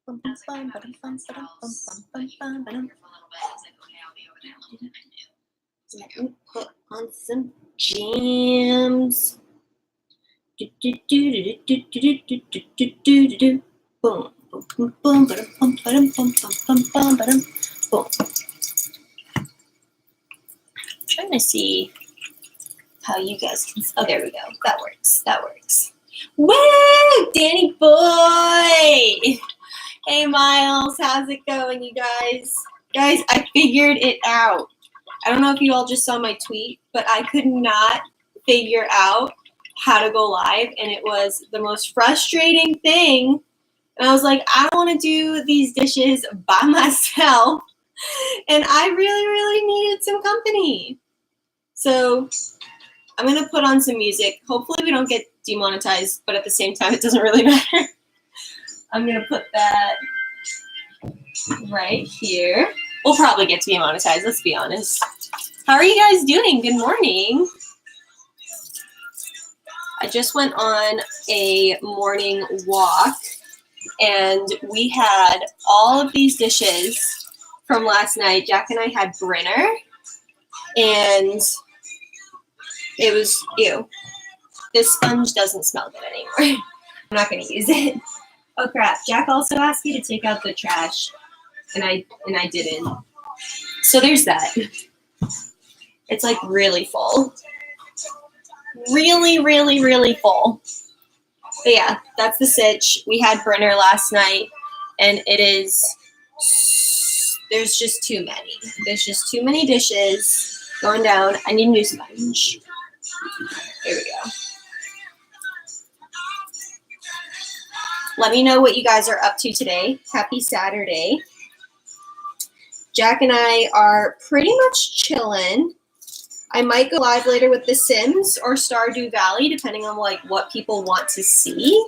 Let me put on some jams. Boom. Trying to see how you guys can. Oh, there we go. That works. Woo! Danny boy! Hey, Miles. How's it going, you guys? Guys, I figured it out. I don't know if you all just saw my tweet, but I could not figure out how to go live, and it was the most frustrating thing. And I was like, I don't want to do these dishes by myself, and I really, really needed some company. So I'm going to put on some music. Hopefully we don't get demonetized, but at the same time, it doesn't really matter. I'm going to put that right here. We'll probably get demonetized, let's be honest. How are you guys doing? Good morning. I just went on a morning walk, and we had all of these dishes from last night. Jack and I had Brinner, and it was, ew. This sponge doesn't smell good anymore. I'm not going to use it. Oh, crap. Jack also asked me to take out the trash, and I didn't. So there's that. It's like really full. Really, really, really full. But yeah, that's the sitch. We had Brinner last night, and it is, there's just too many. There's just too many dishes going down. I need a new sponge. There we go. Let me know what you guys are up to today. Happy Saturday. Jack and I are pretty much chilling. I might go live later with The Sims or Stardew Valley, depending on like what people want to see.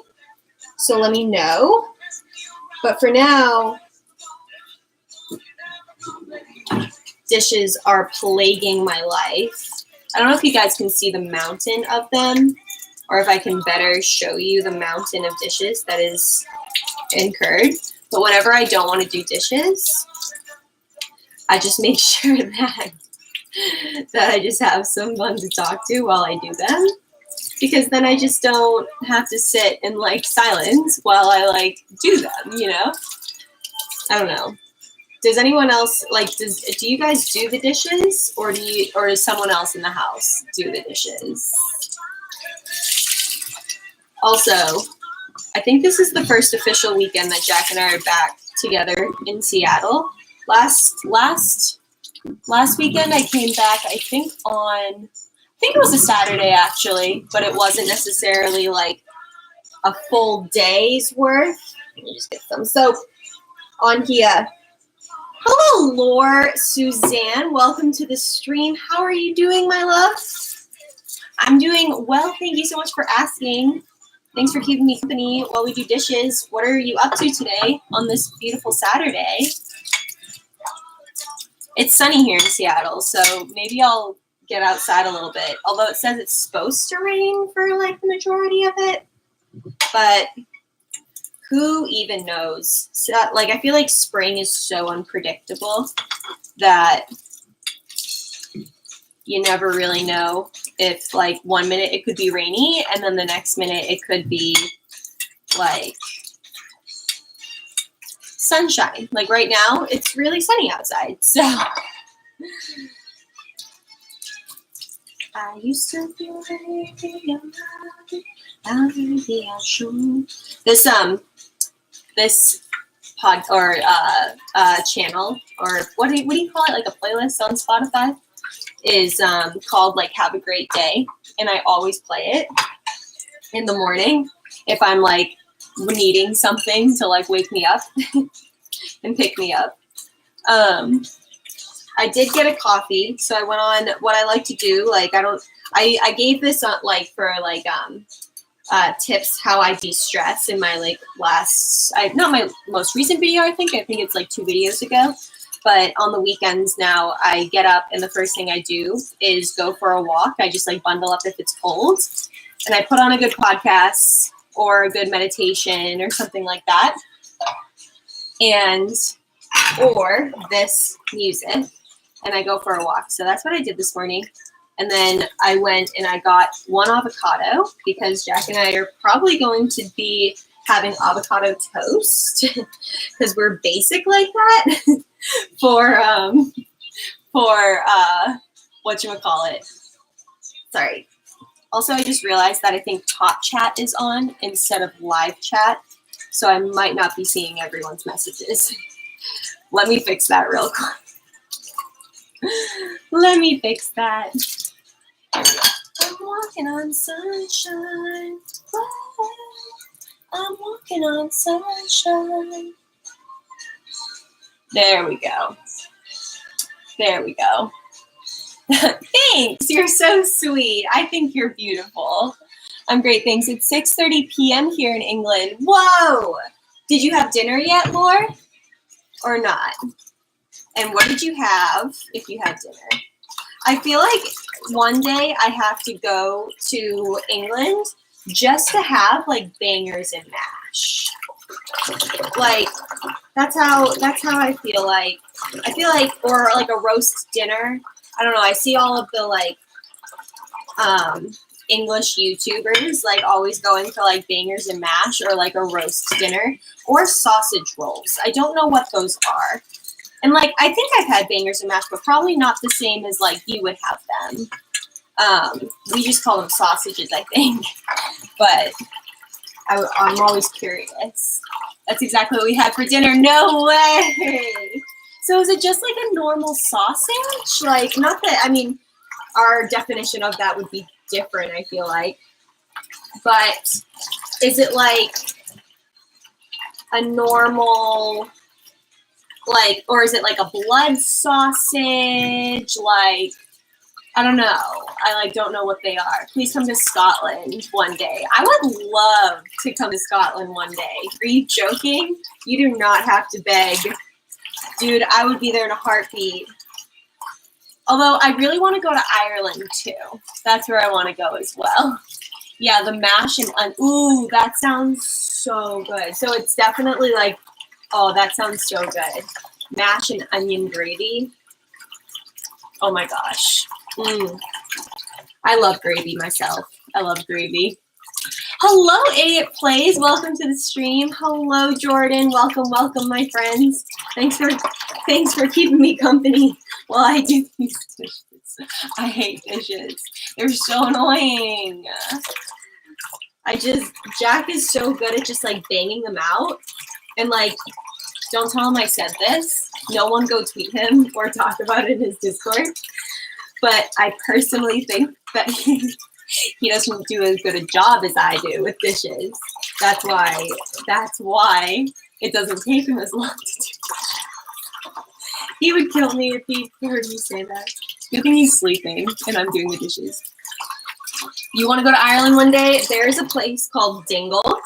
So let me know. But for now, dishes are plaguing my life. I don't know if you guys can see the mountain of them, or if I can better show you the mountain of dishes that is incurred. But whenever I don't want to do dishes, I just make sure that I just have someone to talk to while I do them, because then I just don't have to sit in like silence while I like do them, you know? I don't know. Does anyone else like, do you guys do the dishes, or does someone else in the house do the dishes? Also, I think this is the first official weekend that Jack and I are back together in Seattle. Last weekend I came back, I think it was a Saturday actually, but it wasn't necessarily like a full day's worth. Let me just get some soap on here. Hello, Laura Suzanne. Welcome to the stream. How are you doing, my love? I'm doing well. Thank you so much for asking. Thanks for keeping me company while we do dishes. What are you up to today on this beautiful Saturday? It's sunny here in Seattle, so maybe I'll get outside a little bit. Although it says it's supposed to rain for like the majority of it. But who even knows? So, like, I feel like spring is so unpredictable that you never really know if, like, 1 minute it could be rainy and then the next minute it could be, like, sunshine. Like, right now, it's really sunny outside, so. I used to feel this pod or channel, or what do you call it, like a playlist on Spotify, is called like Have a Great Day, and I always play it in the morning if I'm like needing something to like wake me up and pick me up. I did get a coffee, so I went on what I like to do. Like I gave this on like for like tips how I de-stress in my like not my most recent video. I think it's like 2 videos ago. But on the weekends now, I get up and the first thing I do is go for a walk. I just like bundle up if it's cold, and I put on a good podcast or a good meditation or something like that. and or this music, and I go for a walk. So that's what I did this morning. And then I went and I got one avocado because Jack and I are probably going to be having avocado toast because we're basic like that for whatchamacallit. Sorry. Also, I just realized that I think Top Chat is on instead of live chat, so I might not be seeing everyone's messages. Let me fix that real quick. Let me fix that. I'm walking on sunshine. I'm walking on sunshine. There we go. There we go. Thanks. You're so sweet. I think you're beautiful. I'm great. Thanks. It's 6:30 p.m. here in England. Whoa. Did you have dinner yet, Laura? Or not? And what did you have if you had dinner? I feel like one day I have to go to England just to have like bangers and mash. Like that's how I feel like. I feel like, or like a roast dinner. I don't know. I see all of the like English YouTubers like always going for like bangers and mash or like a roast dinner or sausage rolls. I don't know what those are. And like I think I've had bangers and mash, but probably not the same as like you would have them. We just call them sausages, I think. But I'm always curious. That's exactly what we had for dinner. No way. So is it just like a normal sausage? Like, not that, I mean, our definition of that would be different, I feel like. But is it like a normal, like, or is it like a blood sausage? Like, I don't know. I like don't know what they are. Please come to Scotland one day. I would love to come to Scotland one day. Are you joking? You do not have to beg. Dude, I would be there in a heartbeat. Although I really want to go to Ireland too. That's where I want to go as well. Yeah, the mash and ooh, that sounds so good. So it's definitely like, oh, that sounds so good. Mash and onion gravy. Oh my gosh. I love gravy myself. I love gravy. Hello, Idiot Plays. Welcome to the stream. Hello, Jordan. Welcome, welcome, my friends. Thanks for keeping me company while I do these dishes. I hate dishes. They're so annoying. Jack is so good at just like banging them out. And like, don't tell him I said this. No one go tweet him or talk about it in his Discord. But I personally think that he doesn't do as good a job as I do with dishes. That's why it doesn't take him as long to do. He would kill me if he heard me say that. Good thing he's sleeping and I'm doing the dishes. You want to go to Ireland one day? There's a place called Dingle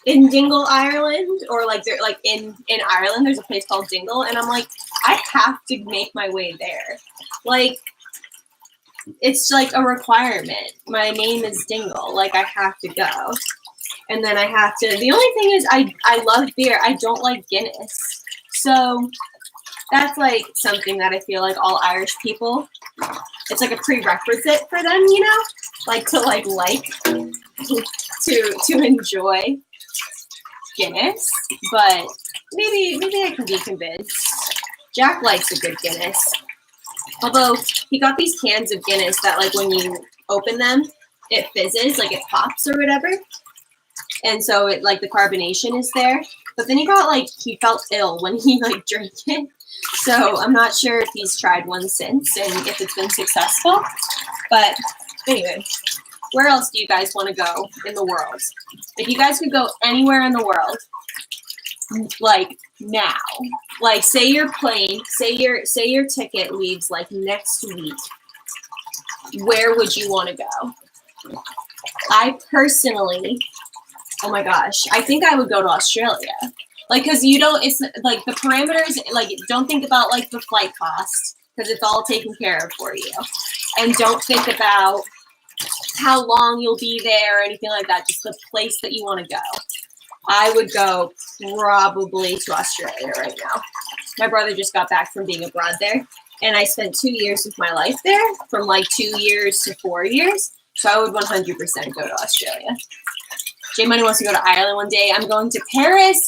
in Dingle, Ireland, or like there, like in Ireland, there's a place called Dingle, and I'm like, I have to make my way there. Like, it's like a requirement. My name is Dingle. Like, I have to go. And then I have to, the only thing is I love beer. I don't like Guinness. So that's like something that I feel like all Irish people, it's like a prerequisite for them, you know? Like to enjoy Guinness. But maybe I can be convinced. Jack likes a good Guinness. Although he got these cans of Guinness that like when you open them, it fizzes, like it pops or whatever. And so it like the carbonation is there. But then he felt ill when he like drank it. So I'm not sure if he's tried one since and if it's been successful. But anyway, where else do you guys want to go in the world? If you guys could go anywhere in the world, like now, like say your ticket leaves like next week, where would you want to go? I personally, oh my gosh, I think I would go to Australia. Like, cause it's like the parameters, like don't think about like the flight cost because it's all taken care of for you. And don't think about how long you'll be there or anything like that, just the place that you want to go. I would go probably to Australia right now. My brother just got back from being abroad there, and I spent 2 years of my life there, from like 2 years to 4 years. So I would 100% go to Australia. J Money wants to go to Ireland one day. I'm going to Paris.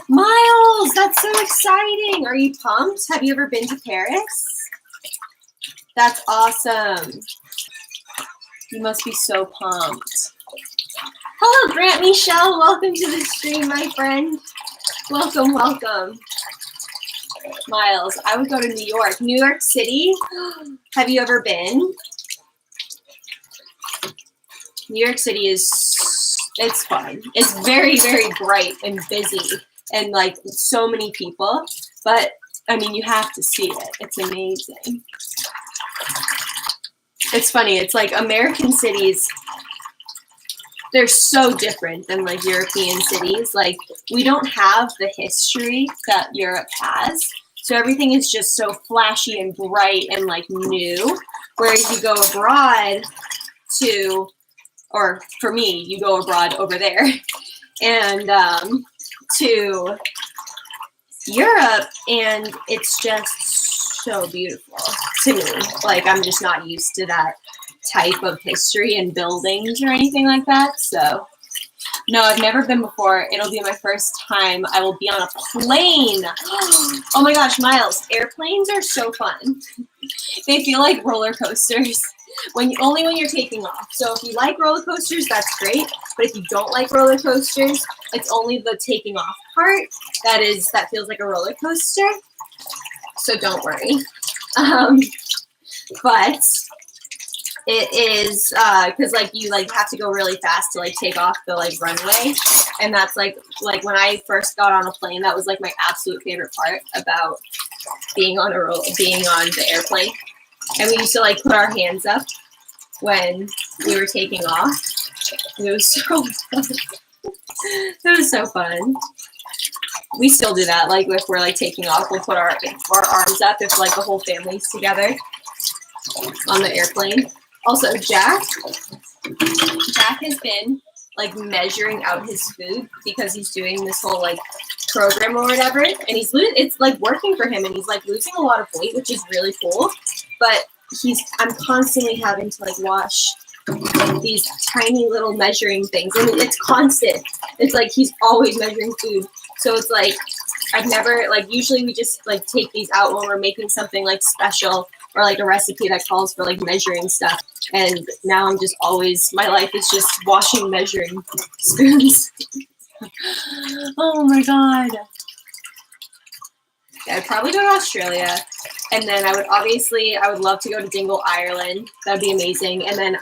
Miles, that's so exciting. Are you pumped? Have you ever been to Paris? That's awesome. You must be so pumped. Hello, Grant Michelle. Welcome to the stream, my friend. Welcome, welcome. Miles, I would go to New York. New York City. Have you ever been? New York City it's fun. It's very, very bright and busy and like so many people. But I mean, you have to see it. It's amazing. It's funny. It's like American cities, they're so different than like European cities. Like we don't have the history that Europe has. So everything is just so flashy and bright and like new. Whereas you go abroad to, or for me, you go abroad over there and to Europe, and it's just so beautiful to me. Like I'm just not used to that type of history and buildings or anything like that. So no, I've never been before. It'll be my first time. I will be on a plane. Oh my gosh, Miles, airplanes are so fun. They feel like roller coasters. Only when you're taking off. So if you like roller coasters, that's great. But if you don't like roller coasters, it's only the taking off part that feels like a roller coaster. So don't worry. But it is because like you like have to go really fast to like take off the like runway, and that's like when I first got on a plane, that was like my absolute favorite part about being on the airplane. And we used to like put our hands up when we were taking off. It was so fun. It was so fun. We still do that. Like if we're like taking off, we'll put our arms up if like the whole family's together on the airplane. Also, Jack has been like measuring out his food because he's doing this whole like program or whatever, and it's like working for him, and he's like losing a lot of weight, which is really cool. But I'm constantly having to like wash these tiny little measuring things. I mean, it's constant. It's like he's always measuring food. So it's like I've never like usually we just like take these out when we're making something like special or like a recipe that calls for like measuring stuff. And now I'm just always, my life is just washing measuring spoons. Oh my God. Yeah, I'd probably go to Australia. And then I would love to go to Dingle, Ireland. That'd be amazing. And then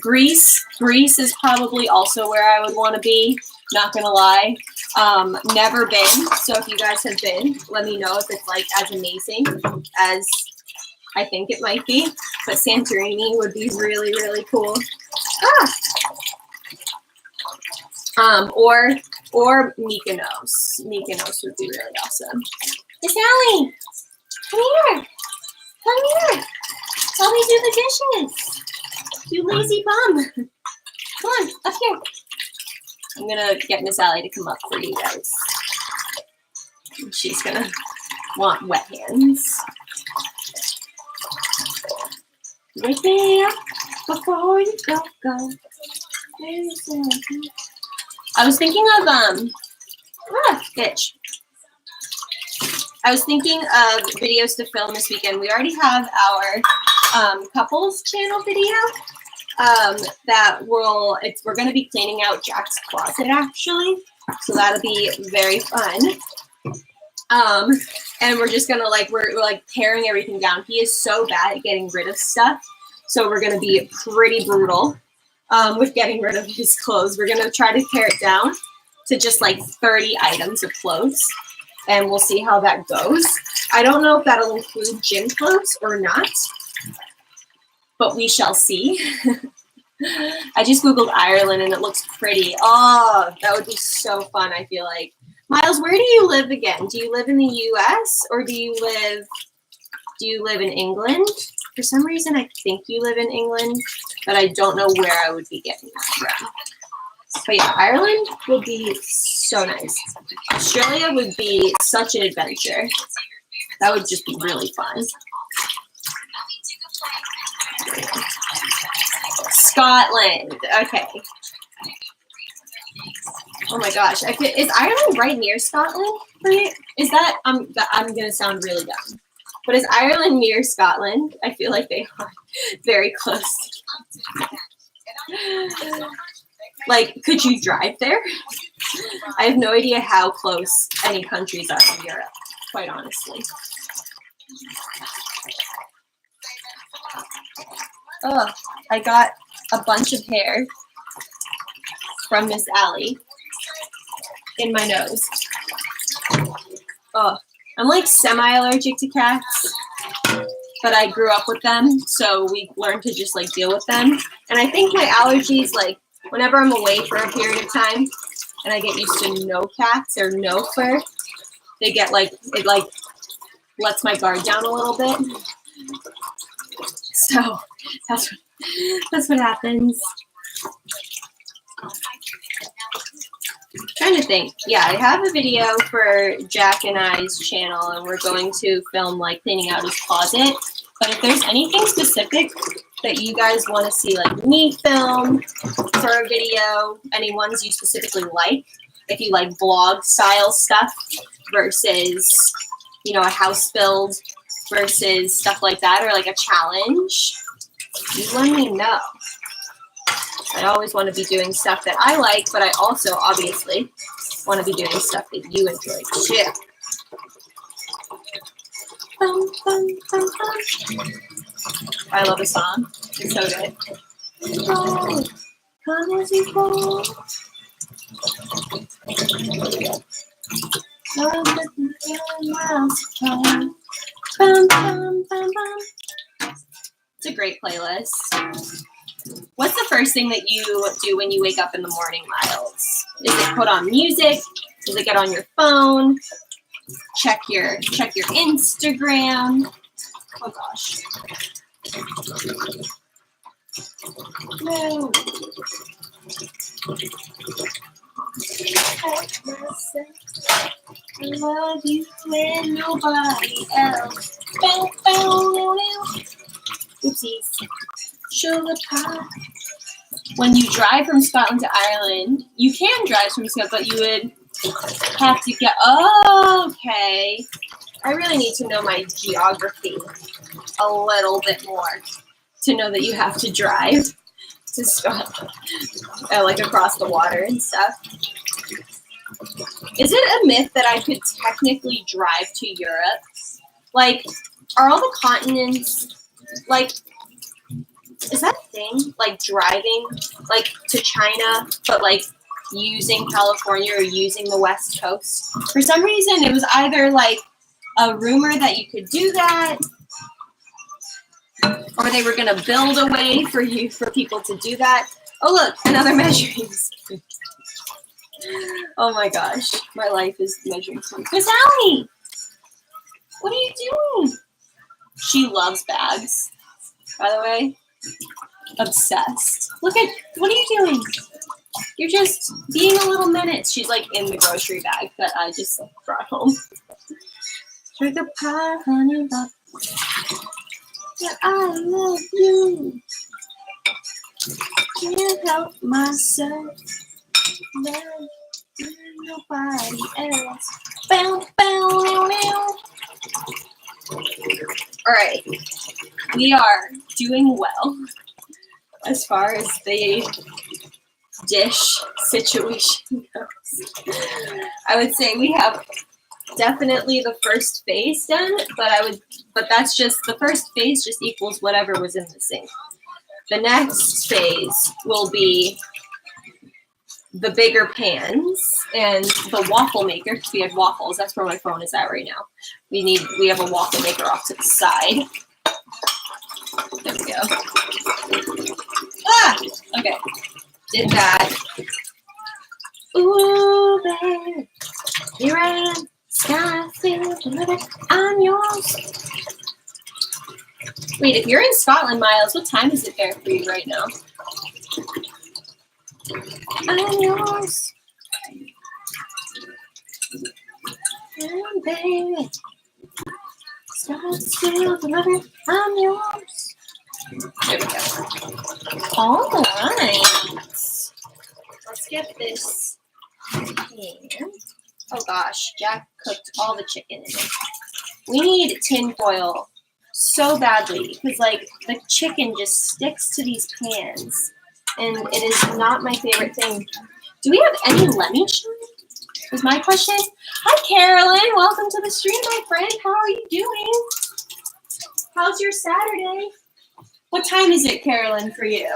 Greece is probably also where I would want to be. Not gonna lie. Never been. So if you guys have been, let me know if it's like as amazing as I think it might be. But Santorini would be really, really cool. Or Mykonos. Mykonos would be really awesome. Hey, Sally, come here. Come here. Help me do the dishes. You lazy bum. Come on, up here. I'm going to get Miss Allie to come up for you guys. She's going to want wet hands. Wake me up before you go. I was thinking of, bitch. I was thinking of videos to film this weekend. We already have our couples channel video we're going to be cleaning out Jack's closet actually. So that'll be very fun. And we're just going to we're like tearing everything down. He is so bad at getting rid of stuff. So we're going to be pretty brutal with getting rid of his clothes. We're going to try to tear it down to just like 30 items of clothes. And we'll see how that goes. I don't know if that'll include gym clothes or not, but we shall see. I just Googled Ireland and it looks pretty. Oh, that would be so fun, I feel like. Miles, where do you live again? Do you live in the US or do you live in England? For some reason, I think you live in England, but I don't know where I would be getting that from. But yeah, Ireland would be So nice. Australia would be such an adventure. That would just be really fun. Scotland. Okay. Oh my gosh. Is Ireland right near Scotland for you? Is that I'm gonna sound really dumb. But is Ireland near Scotland? I feel like they are very close. Like, could you drive there? I have no idea how close any countries are in Europe, quite honestly. Oh, I got a bunch of hair from Miss Allie in my nose. Oh, I'm like semi-allergic to cats, but I grew up with them, so we learned to just like deal with them. And I think my allergies, like whenever I'm away for a period of time and I get used to no cats or no fur, they get like, it like lets my guard down a little bit. So that's what happens. I'm trying to think. Yeah, I have a video for Jack and I's channel, and we're going to film like cleaning out his closet. But if there's anything specific that you guys want to see, like me film for a video, any ones you specifically like, if you like vlog style stuff versus, you know, a house build versus stuff like that, or like a challenge, you let me know. I always want to be doing stuff that I like, but I also obviously want to be doing stuff that you enjoy too. I love a song. It's so good. Oh, come as you go. It's a great playlist. What's the first thing that you do when you wake up in the morning, Miles? Is it put on music? Does it get on your phone? Check your Instagram. Oh gosh. No. I love you and nobody else. Oopsies. Sugar pie. When you drive from Scotland to Ireland, you can drive from Scotland, but you would have to get. Oh, okay. I really need to know my geography a little bit more to know that you have to drive to Scotland, like across the water and stuff. Is it a myth that I could technically drive to Europe? Like, are all the continents like? Is that a thing? Like driving, like to China, but like using California or using the West Coast? For some reason, it was either like a rumor that you could do that, or they were gonna build a way for people to do that. Oh look, another measuring stick. Oh my gosh, my life is measuring stick. Miss Allie, what are you doing? She loves bags, by the way. Obsessed. Look at, what are you doing? You're just being a little menace. She's like in the grocery bag that I just brought home. Sugar pie, honey bun. Yeah, I love you. Can't help myself. Love you, nobody else. Bow, bow, meow, meow. All right, we are doing well as far as the dish situation goes. I would say we have definitely the first phase done, but that's just, the first phase just equals whatever was in the sink. The next phase will be the bigger pans and the waffle maker, because we had waffles. That's where my phone is at right now. We have a waffle maker off to the side. There we go. Ah! Okay. Did that. Ooh, babe. Here I am. Sky filled with I'm yours. Wait, if you're in Scotland, Miles, what time is it there for you right now? I'm yours. And baby, start still deliver. I'm yours. There we go. All right. Let's get this in. Oh gosh, Jack cooked all the chicken in it. We need tin foil so badly because like the chicken just sticks to these pans and it is not my favorite thing. Do we have any lemon shine? Is my question. Hi Carolyn, welcome to the stream, my friend. How are you doing? How's your Saturday? What time is it, Carolyn, for you?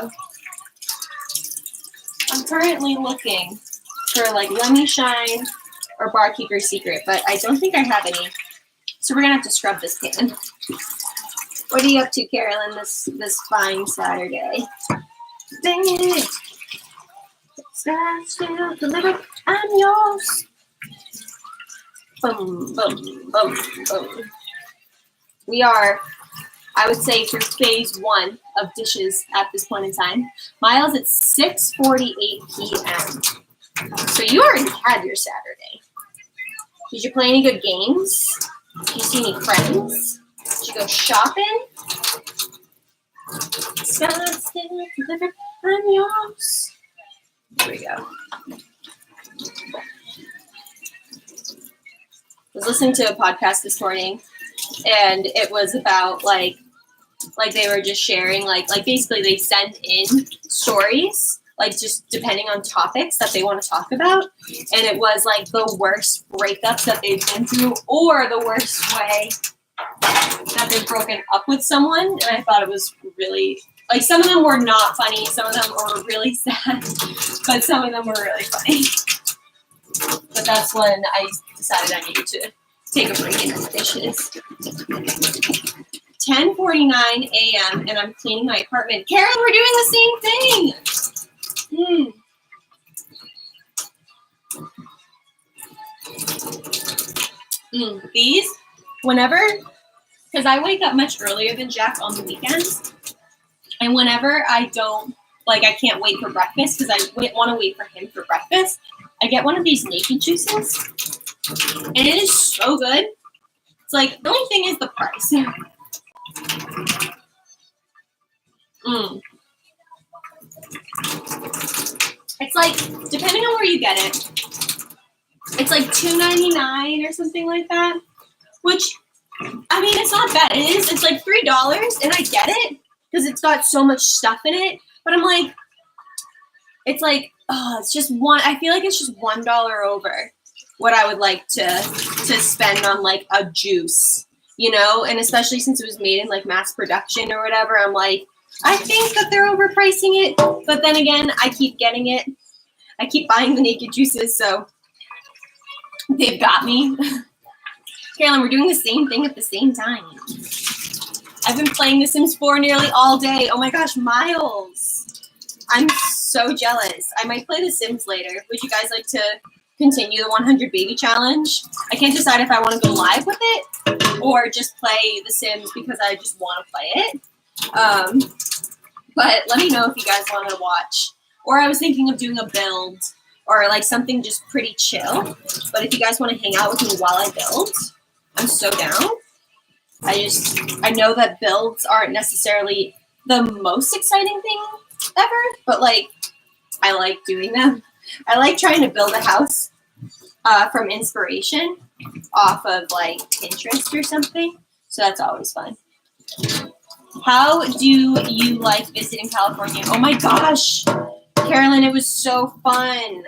I'm currently looking for like Lemmy Shine or Barkeeper's Secret, but I don't think I have any. So we're gonna have to scrub this pan. What are you up to, Carolyn, this fine Saturday? Dang it! Still delivered. I'm yours. Boom, boom, boom, boom. We are, I would say, through phase 1 of dishes at this point in time. Miles, it's 6:48 p.m. So you already had your Saturday. Did you play any good games? Did you see any friends? Did you go shopping? Still delivered. I'm yours. There we go. I was listening to a podcast this morning, and it was about like they were just sharing like basically they send in stories like just depending on topics that they want to talk about, and it was like the worst breakups that they've been through or the worst way that they've broken up with someone. And I thought it was really like some of them were not funny, some of them were really sad, but some of them were really funny. But that's when I decided I needed to take a break in the dishes. 10:49 a.m. and I'm cleaning my apartment. Carol, we're doing the same thing. These, whenever, because I wake up much earlier than Jack on the weekends, and whenever I don't, like I can't wait for breakfast because I want to wait for him for breakfast, I get one of these naked juices, and it is so good. It's like, the only thing is the price. It's like, depending on where you get it, it's like $2.99 or something like that, which, I mean, it's not bad. It's like $3, and I get it, because it's got so much stuff in it, but I'm like, it's like, oh, it's just one, I feel like it's just $1 over what I would like to spend on like a juice, you know, and especially since it was made in like mass production or whatever, I'm like, I think that they're overpricing it, but then again, I keep getting it. I keep buying the naked juices, so they've got me. Carolyn, we're doing the same thing at the same time. I've been playing The Sims 4 nearly all day. Oh my gosh, Miles. I'm so jealous. I might play The Sims later. Would you guys like to continue the 100 baby challenge? I can't decide if I want to go live with it or just play The Sims because I just want to play it. But let me know if you guys want to watch. Or I was thinking of doing a build or like something just pretty chill. But if you guys want to hang out with me while I build, I'm so down. I know that builds aren't necessarily the most exciting thing ever, but like I like doing them. I like trying to build a house from inspiration off of like Pinterest or something. So that's always fun. How do you like visiting California? Oh my gosh, Carolyn, it was so fun.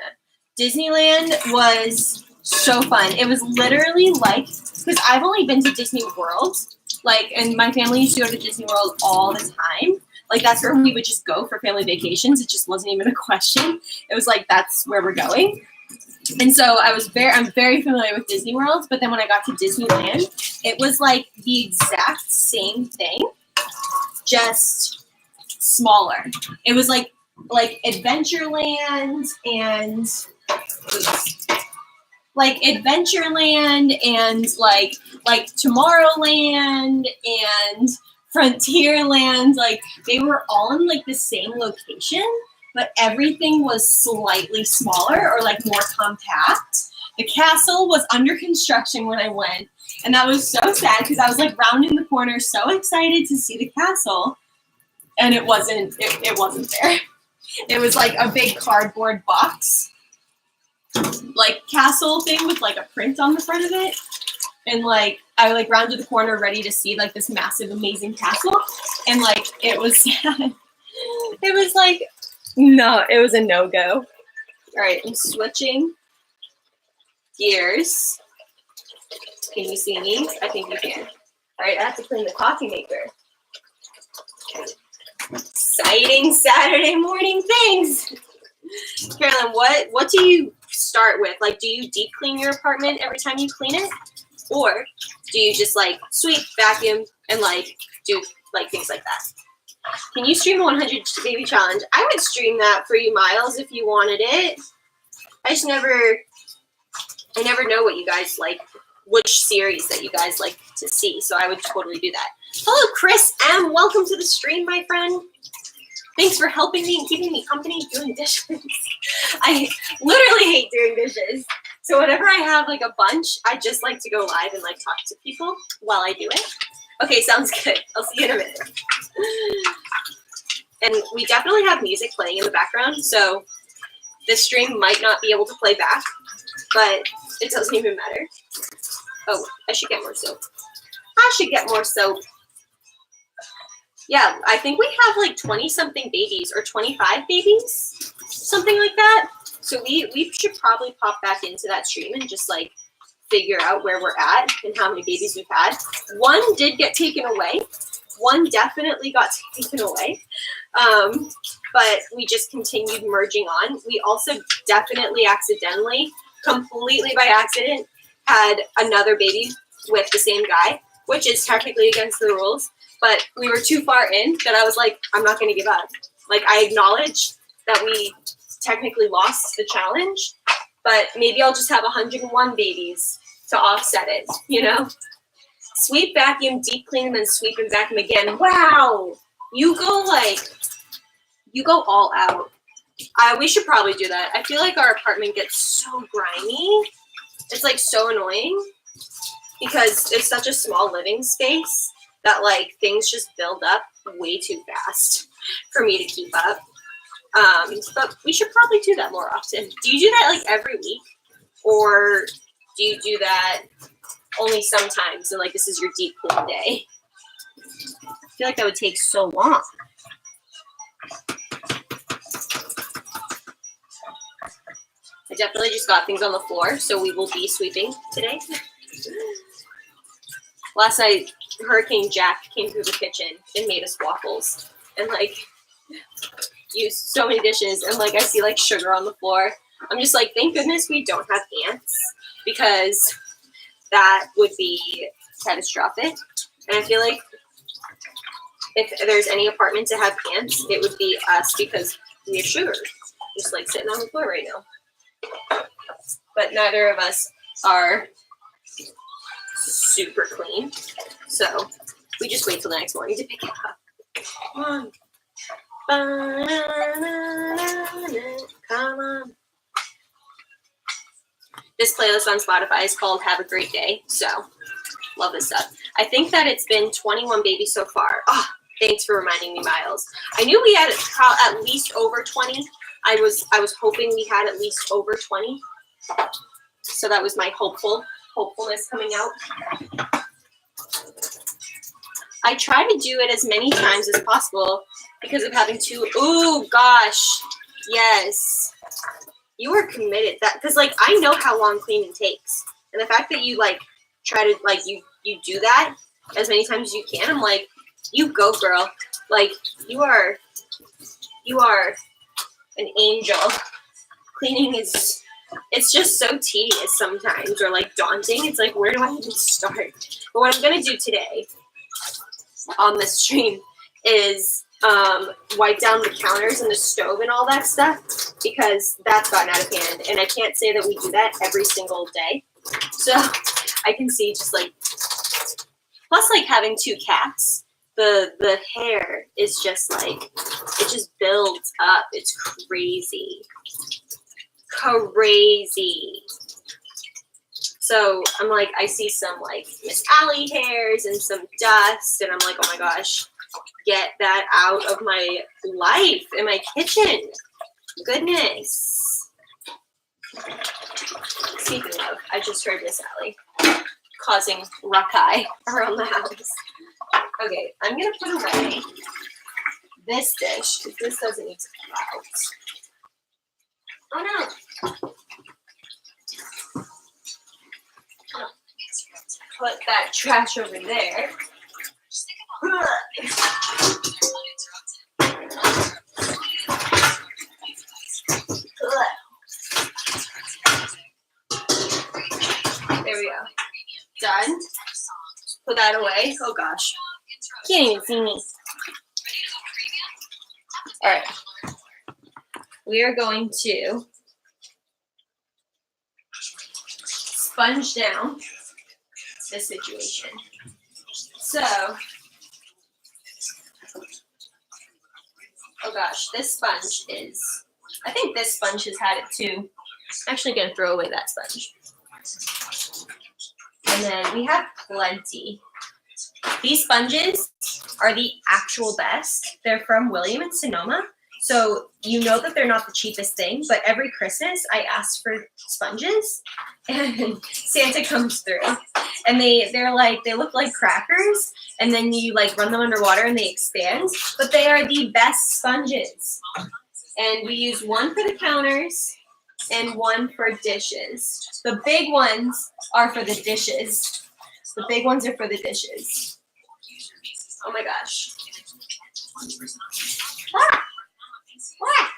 Disneyland was so fun. It was literally like, because I've only been to Disney World, like, and my family used to go to Disney World all the time. Like, that's where we would just go for family vacations. It just wasn't even a question. It was like, that's where we're going. And so I'm very familiar with Disney World, but then when I got to Disneyland, it was like the exact same thing, just smaller. It was like Adventureland and like Tomorrowland and Frontierland. Like they were all in like the same location, but everything was slightly smaller or like more compact. The castle was under construction when I went, and that was so sad because I was like rounding the corner, so excited to see the castle, and it wasn't there. It was like a big cardboard box, like castle thing with like a print on the front of it. And like I like rounded the corner ready to see like this massive, amazing castle. And like it was sad. It was like, no, it was a no-go. All right, I'm switching gears. Can you see me? I think you can. All right, I have to clean the coffee maker. Exciting Saturday morning things. Carolyn, what do you start with? Like, do you deep clean your apartment every time you clean it? Or do you just like sweep, vacuum, and like do like things like that? Can you stream a 100 baby challenge? I would stream that for you, Miles, if you wanted it. I never know what you guys like, which series that you guys like to see, so I would totally do that. Hello, Chris M. Welcome to the stream, my friend. Thanks for helping me and keeping me company doing dishes. I literally hate doing dishes. So whenever I have like a bunch, I just like to go live and like talk to people while I do it. Okay, sounds good. I'll see you in a minute. And we definitely have music playing in the background, so this stream might not be able to play back, but it doesn't even matter. Oh, I should get more soap. Yeah, I think we have like 20-something babies or 25 babies, something like that. So we should probably pop back into that stream and just like figure out where we're at and how many babies we've had. One did get taken away. One definitely got taken away. But we just continued merging on. We also definitely accidentally, completely by accident, had another baby with the same guy, which is technically against the rules. But we were too far in that I was like, I'm not going to give up. Like, I acknowledge that we technically lost the challenge, but maybe I'll just have 101 babies to offset it, you know? Sweep, vacuum, deep clean, and then sweep and vacuum again. Wow! You go all out. We should probably do that. I feel like our apartment gets so grimy. It's like so annoying because it's such a small living space that like things just build up way too fast for me to keep up. But we should probably do that more often. Do you do that like every week? Or do you do that only sometimes and like this is your deep clean day? I feel like that would take so long. I definitely just got things on the floor, so we will be sweeping today. Last night, Hurricane Jack came through the kitchen and made us waffles and like used so many dishes, and like I see like sugar on the floor. I'm just like, thank goodness we don't have ants because that would be catastrophic. And I feel like if there's any apartment to have ants, it would be us because we have sugar just like sitting on the floor right now. But neither of us are super clean, so we just wait till the next morning to pick it up. Come on. Come on. This playlist on Spotify is called Have a Great Day, so love this stuff. I think that it's been 21 babies so far. Oh, thanks for reminding me, Miles. I knew we had at least over 20. I was hoping we had at least over 20. So that was my hopefulness coming out. I try to do it as many times as possible because of having two. Ooh, gosh. Yes. You are committed. That because like I know how long cleaning takes. And the fact that you like try to like you do that as many times as you can, I'm like, you go, girl. Like you are an angel. Cleaning is, it's just so tedious sometimes or like daunting. It's like, where do I even start? But what I'm going to do today on this stream is wipe down the counters and the stove and all that stuff because that's gotten out of hand. And I can't say that we do that every single day. So I can see just like, plus like having two cats, the hair is just like, it just builds up. It's crazy. Crazy. So I'm like, I see some like Miss Allie hairs and some dust, and I'm like, oh my gosh, get that out of my life in my kitchen. Goodness. Speaking of, I just heard Miss Allie causing ruckus around the house. Okay, I'm gonna put away this dish because this doesn't need to come out. Oh no. Put that trash over there. There we go. Done. Put that away. Oh gosh. Can't even see me. All right. We are going to sponge down this situation. So, oh gosh, this sponge is, I think this sponge has had it too. I'm actually going to throw away that sponge. And then we have plenty. These sponges are the actual best. They're from William and Sonoma. So you know that they're not the cheapest thing, but every Christmas I ask for sponges and Santa comes through. And they're like, they look like crackers, and then you like run them underwater and they expand, but they are the best sponges. And we use one for the counters and one for dishes. The big ones are for the dishes. The big ones are for the dishes. Oh my gosh. Ah! Ah!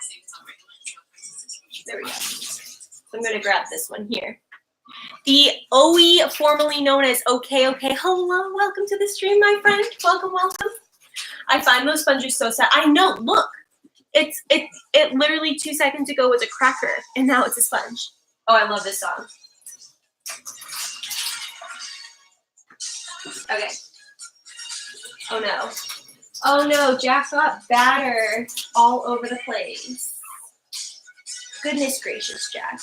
There we go. So I'm going to grab this one here. The OE, formerly known as OK. Hello, welcome to the stream, my friend. Welcome, welcome. I find those sponges so sad. I know, look. It literally 2 seconds ago was a cracker, and now it's a sponge. Oh, I love this song. Okay. Oh no. Oh no, Jack got batter all over the place. Goodness gracious, Jack.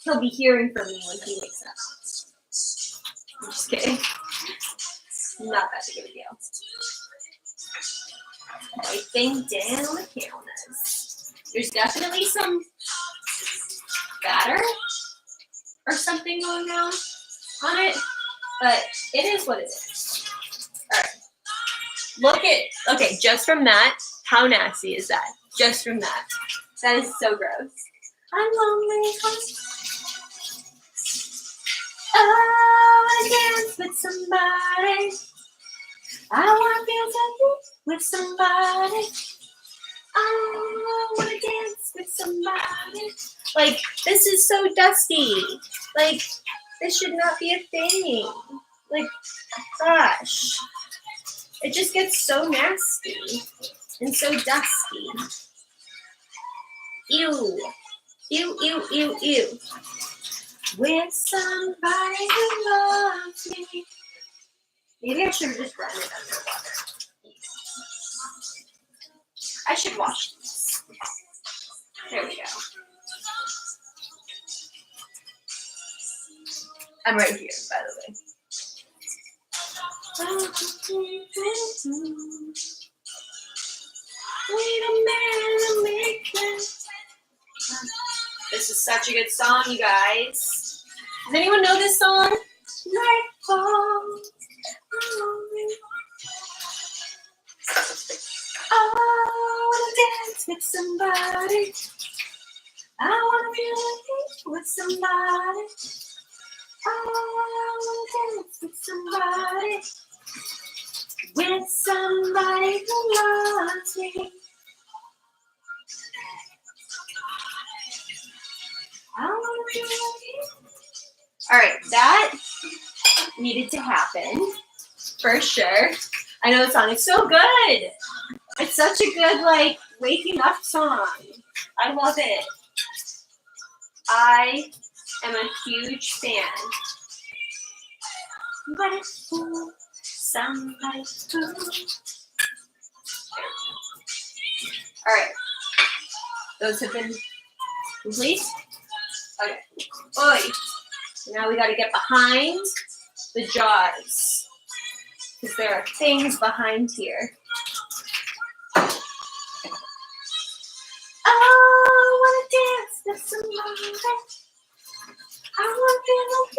He'll be hearing from me when he wakes up. I'm just kidding. Not that big of a deal. Wiping down the counters. There's definitely some batter or something going on it, but it is what it is. All right. Look at, okay, just from that, how nasty is that? Just from that. That is so gross. I'm lonely. I wanna dance with somebody. I wanna feel something with somebody. I wanna dance with somebody. Like, this is so dusty. Like, this should not be a thing. Like, gosh. It just gets so nasty and so dusty. Ew. Ew, ew, ew, ew. With somebody who loves me. Maybe I should have just run it underwater. I should wash these. There we go. I'm right here, by the way. This is such a good song, you guys. Does anyone know this song? Nightfall. I wanna dance with somebody. I wanna feel like with somebody. I wanna dance with somebody. With somebody who loves me. I wanna feel like. All right, that needed to happen for sure. I know the song is so good. It's such a good, like, waking up song. I love it. I am a huge fan. But somebody who. All right. Those have been complete. Okay. Oi. So now we got to get behind the jars because there are things behind here. Oh, I want to dance with somebody. I want to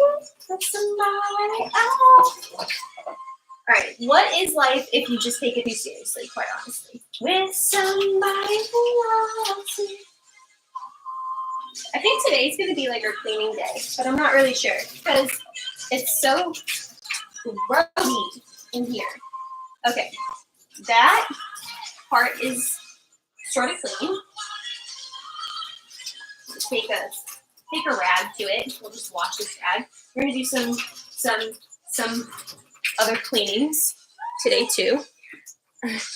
dance with somebody else. All right, what is life if you just take it too seriously, quite honestly? With somebody who loves you. I think today's going to be like our cleaning day, but I'm not really sure because it's so grubby in here. Okay, that part is sort of clean. Take a rag to it. We'll just wash this rag. We're gonna do some other cleanings today too.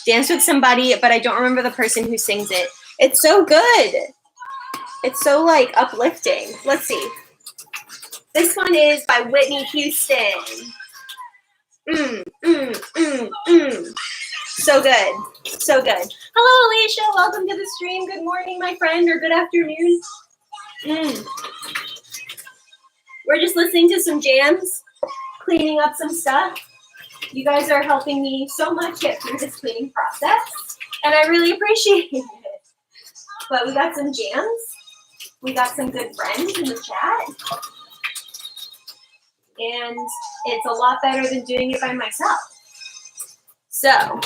Dance with somebody, but I don't remember the person who sings it. It's so good. It's so like uplifting. Let's see. This one is by Whitney Houston. So good. So good. Hello, Alicia. Welcome to the stream. Good morning, my friend, or good afternoon. We're just listening to some jams, cleaning up some stuff. You guys are helping me so much get through this cleaning process, and I really appreciate it. But we got some jams. We got some good friends in the chat. And it's a lot better than doing it by myself. So,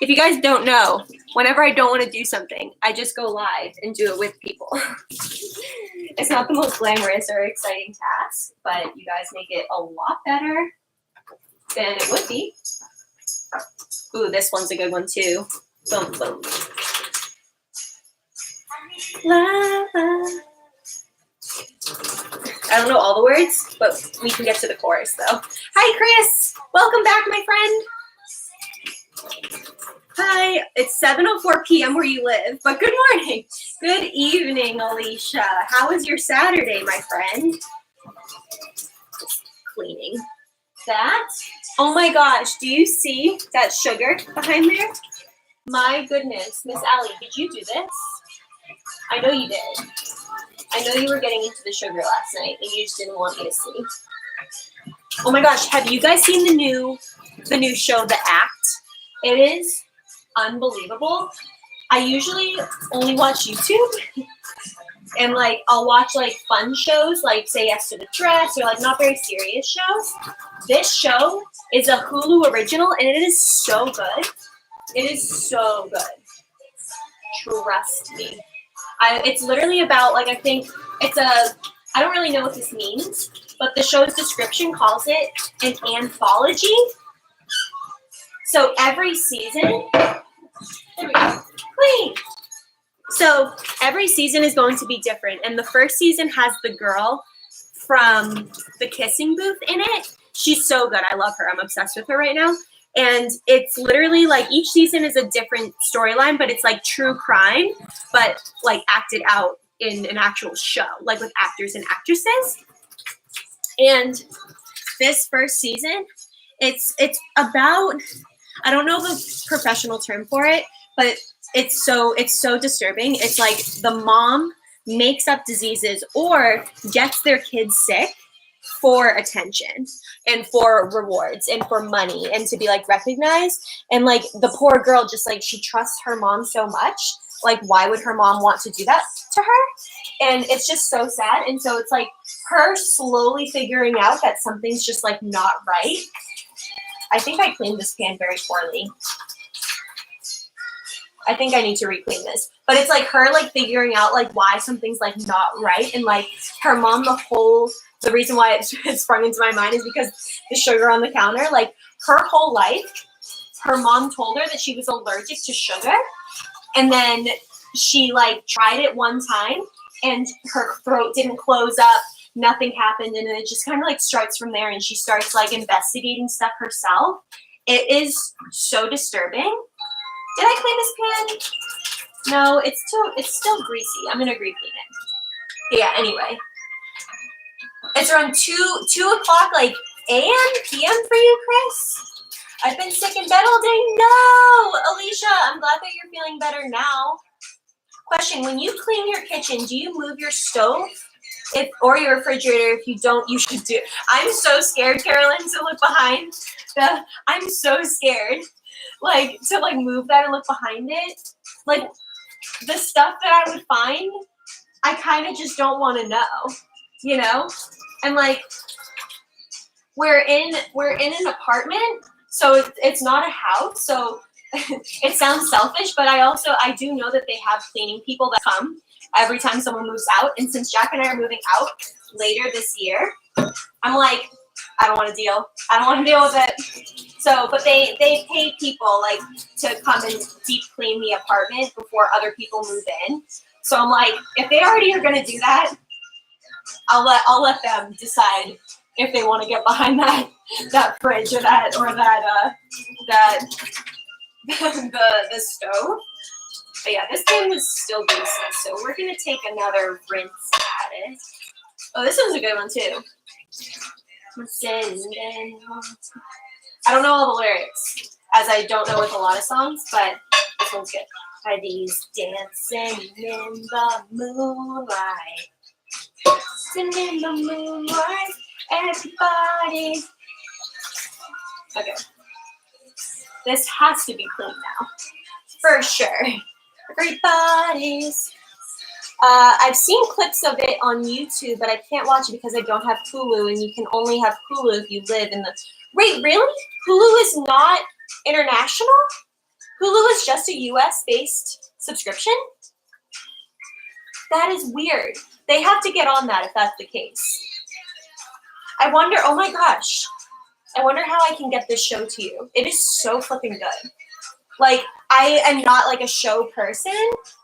if you guys don't know, whenever I don't want to do something, I just go live and do it with people. It's not the most glamorous or exciting task, but you guys make it a lot better than it would be. Ooh, this one's a good one too. Boom, boom. La, la. I don't know all the words, but we can get to the chorus though. Hi, Chris. Welcome back, my friend. Hi. It's 7:04 p.m. where you live, but good morning. Good evening, Alicia. How was your Saturday, my friend? Just cleaning that. Oh my gosh, do you see that sugar behind there? My goodness, Miss Allie, did you do this? I know you did. I know you were getting into the sugar last night and you just didn't want me to see. Oh my gosh, have you guys seen the new show, The Act? It is unbelievable. I usually only watch YouTube and like I'll watch like fun shows like Say Yes to the Dress or like not very serious shows. This show is a Hulu original and it is so good. It is so good. Trust me. It's literally about like I think it's I don't really know what this means, but the show's description calls it an anthology. So every season, there we go, clean. So every season is going to be different, and the first season has the girl from The Kissing Booth in it. She's so good. I love her. I'm obsessed with her right now. And it's literally like each season is a different storyline, but it's like true crime, but like acted out in an actual show, like with actors and actresses. And this first season, it's about, I don't know the professional term for it, but it's so disturbing. It's like the mom makes up diseases or gets their kids sick for attention and for rewards and for money and to be like recognized. And like the poor girl just like she trusts her mom so much. Like why would her mom want to do that to her? And it's just so sad. And so it's like her slowly figuring out that something's just like not right. I think I cleaned this pan very poorly. I think I need to re-clean this. But it's like her like figuring out like why something's like not right. And like her mom, the reason why it sprung into my mind is because the sugar on the counter, like her whole life, her mom told her that she was allergic to sugar. And then she like tried it one time and her throat didn't close up. Nothing happened. And then it just kind of like starts from there and she starts like investigating stuff herself. It is so disturbing. Did I clean this pan? No, it's still greasy. I'm gonna re-clean it. Yeah, anyway. It's around 2 o'clock, like a.m., p.m. for you, Chris? I've been sick in bed all day. No, Alicia, I'm glad that you're feeling better now. Question, when you clean your kitchen, do you move your stove? Or your refrigerator? If you don't, you should do. I'm so scared, Carolyn, to look behind. I'm so scared, like, to like move that and look behind it. Like, the stuff that I would find, I kind of just don't want to know, you know? And like, we're in an apartment, so it's not a house, so it sounds selfish, but I do know that they have cleaning people that come every time someone moves out. And since Jack and I are moving out later this year, I'm like, I don't want to deal. I don't want to deal with it. So, but they pay people like to come and deep clean the apartment before other people move in. So I'm like, if they already are going to do that, I'll let them decide if they want to get behind that fridge or that the stove. But yeah, this pan was still decent, so we're gonna take another rinse at it. Oh, this one's a good one too. I don't know all the lyrics, as I don't know with a lot of songs, but this one's good. Are these dancing in the moonlight? Dancing in the moonlight, everybody. Okay. This has to be clean now, for sure. Everybody's. I've seen clips of it on YouTube, but I can't watch it because I don't have Hulu, and you can only have Hulu if you live in the. Wait, really? Hulu is not international? Hulu is just a US-based subscription? That is weird. They have to get on that if that's the case. I wonder, oh my gosh. I wonder how I can get this show to you. It is so flipping good. Like, I am not like a show person.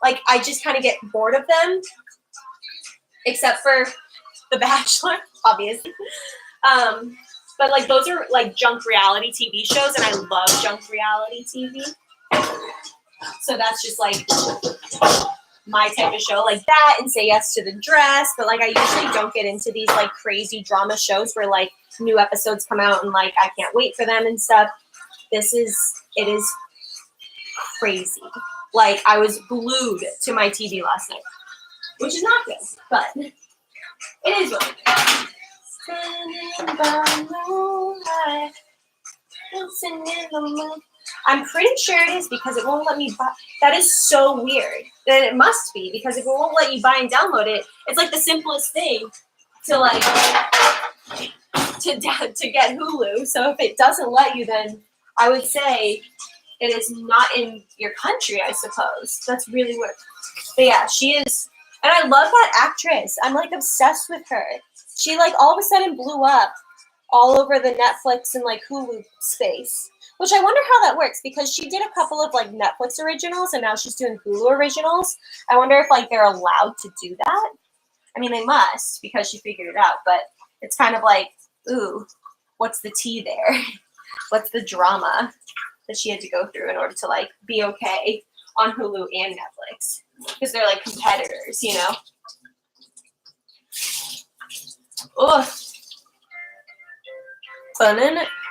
Like, I just kind of get bored of them. Except for The Bachelor, obviously. But like, those are like junk reality TV shows, and I love junk reality TV. So that's just like my type of show, like that, and Say Yes to the Dress. But like, I usually don't get into these like crazy drama shows where like new episodes come out and like I can't wait for them and stuff. It is crazy. Like, I was glued to my TV last night, which is not good, but it is what it is. I'm pretty sure it is because it won't let me buy. That is so weird. Then it must be because if it won't let you buy and download it, it's like the simplest thing to like to get Hulu. So if it doesn't let you, then I would say it is not in your country, I suppose. That's really weird. But yeah, she is, and I love that actress. I'm like obsessed with her. She like all of a sudden blew up all over the Netflix and like Hulu space, which I wonder how that works because she did a couple of like Netflix originals and now she's doing Hulu originals. I wonder if like they're allowed to do that. I mean, they must because she figured it out, but it's kind of like, ooh, what's the tea there? What's the drama that she had to go through in order to like be okay on Hulu and Netflix? Because they're like competitors, you know? Ugh.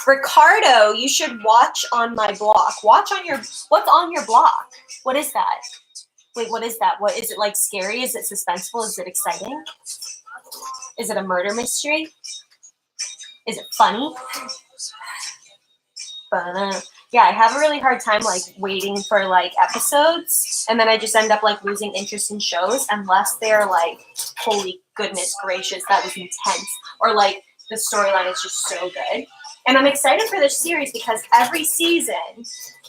Ricardo, you should watch on my blog. What's on your blog? What is that? Wait, what is that? What is it, like scary? Is it suspenseful? Is it exciting? Is it a murder mystery? Is it funny? Yeah, I have a really hard time like waiting for like episodes, and then I just end up like losing interest in shows unless they're like, holy goodness gracious, that was intense, or like the storyline is just so good. And I'm excited for this series because every season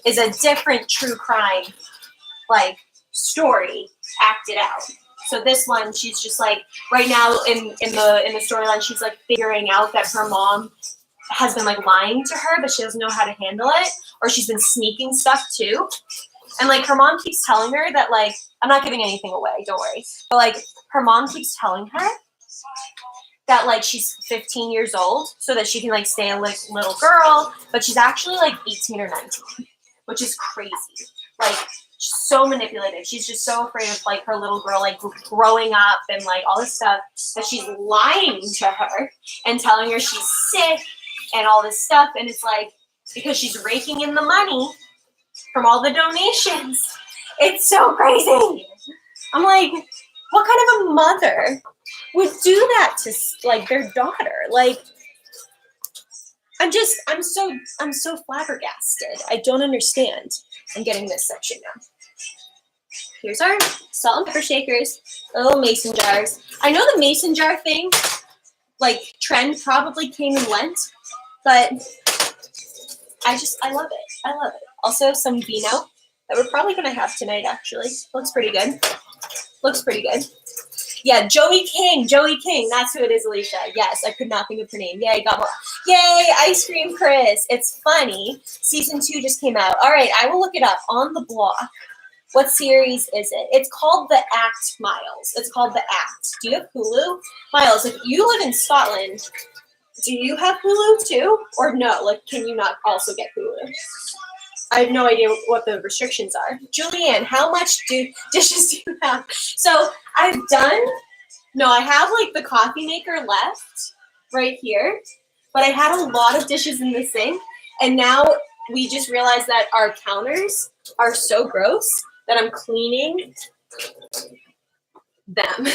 is a different true crime like story acted out. So this one, she's just like right now in the storyline, she's like figuring out that her mom has been like lying to her, but she doesn't know how to handle it, or she's been sneaking stuff too. And like her mom keeps telling her that like, I'm not giving anything away, don't worry. But like her mom keeps telling her that like she's 15 years old so that she can like stay a little girl, but she's actually like 18 or 19, which is crazy. Like so manipulative. She's just so afraid of like her little girl like growing up and like all this stuff that she's lying to her and telling her she's sick and all this stuff. And it's like because she's raking in the money from all the donations. It's so crazy. I'm like, what kind of a mother would do that to like their daughter? Like, I'm so flabbergasted. I don't understand. I'm getting this section now. Here's our salt and pepper shakers, little mason jars. I know the mason jar thing, like trend probably came and went, but I love it. I love it. Also some vino that we're probably gonna have tonight actually. Looks pretty good. Looks pretty good. Yeah, Joey King, that's who it is, Alicia. Yes, I could not think of her name. Yay, got more. Yay, Ice Cream Chris. It's funny. Season 2 just came out. All right, I will look it up on the blog. What series is it? It's called The Act, Miles. It's called The Act. Do you have Hulu? Miles, if you live in Scotland, do you have Hulu too? Or no, like, can you not also get Hulu? I have no idea what the restrictions are. Julianne, how much dishes do you have? So I have like the coffee maker left right here, but I had a lot of dishes in the sink, and now we just realized that our counters are so gross that I'm cleaning them.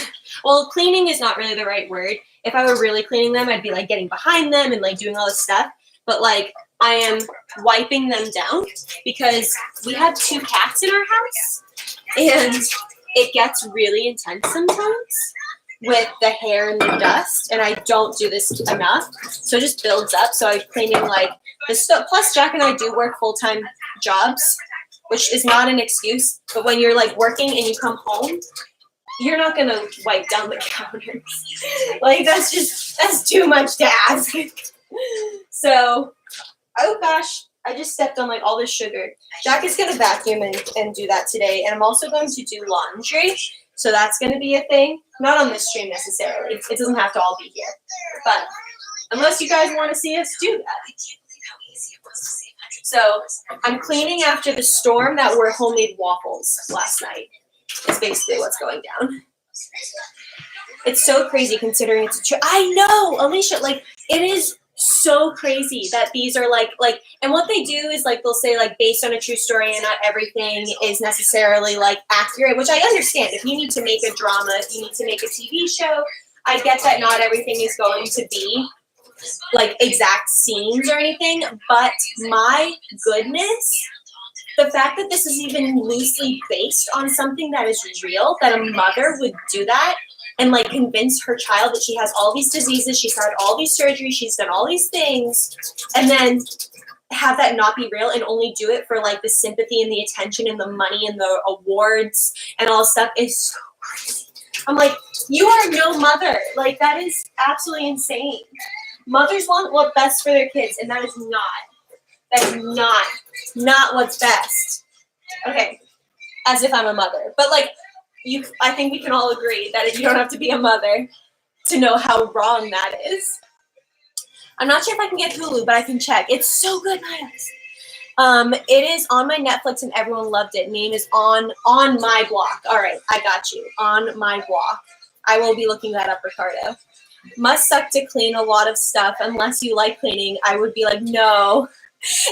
Well, cleaning is not really the right word. If I were really cleaning them, I'd be like getting behind them and like doing all this stuff, but like I am wiping them down because we have 2 cats in our house and it gets really intense sometimes with the hair and the dust, and I don't do this enough, so it just builds up. So I'm cleaning like the stuff. Plus Jack and I do work full-time jobs, which is not an excuse, but when you're like working and you come home, you're not gonna wipe down the counters. Like that's too much to ask. So, oh gosh, I just stepped on like all this sugar. Jack is gonna vacuum and do that today, and I'm also going to do laundry. So that's gonna be a thing. Not on this stream necessarily. It doesn't have to all be here. But unless you guys want to see us do that. So I'm cleaning after the storm that were homemade waffles last night. Is basically what's going down. It's so crazy considering it's I know, Alicia, like it is so crazy that these are like and what they do is like they'll say like based on a true story and not everything is necessarily like accurate, which I understand. If you need to make a drama, if you need to make a TV show, I get that not everything is going to be like exact scenes or anything, but my goodness, the fact that this is even loosely based on something that is real, that a mother would do that and like convince her child that she has all these diseases, she's had all these surgeries, she's done all these things, and then have that not be real and only do it for like the sympathy and the attention and the money and the awards and all stuff is so crazy. I'm like, you are no mother. Like that is absolutely insane. Mothers want what's best for their kids, and that is not what's best. Okay, as if I'm a mother. But like, I think we can all agree that you don't have to be a mother to know how wrong that is. I'm not sure if I can get Hulu, but I can check. It's so good, Miles. It is on my Netflix and everyone loved it. Name is on my block. All right, I got you. On my block. I will be looking that up, Ricardo. Must suck to clean a lot of stuff. Unless you like cleaning, I would be like, no.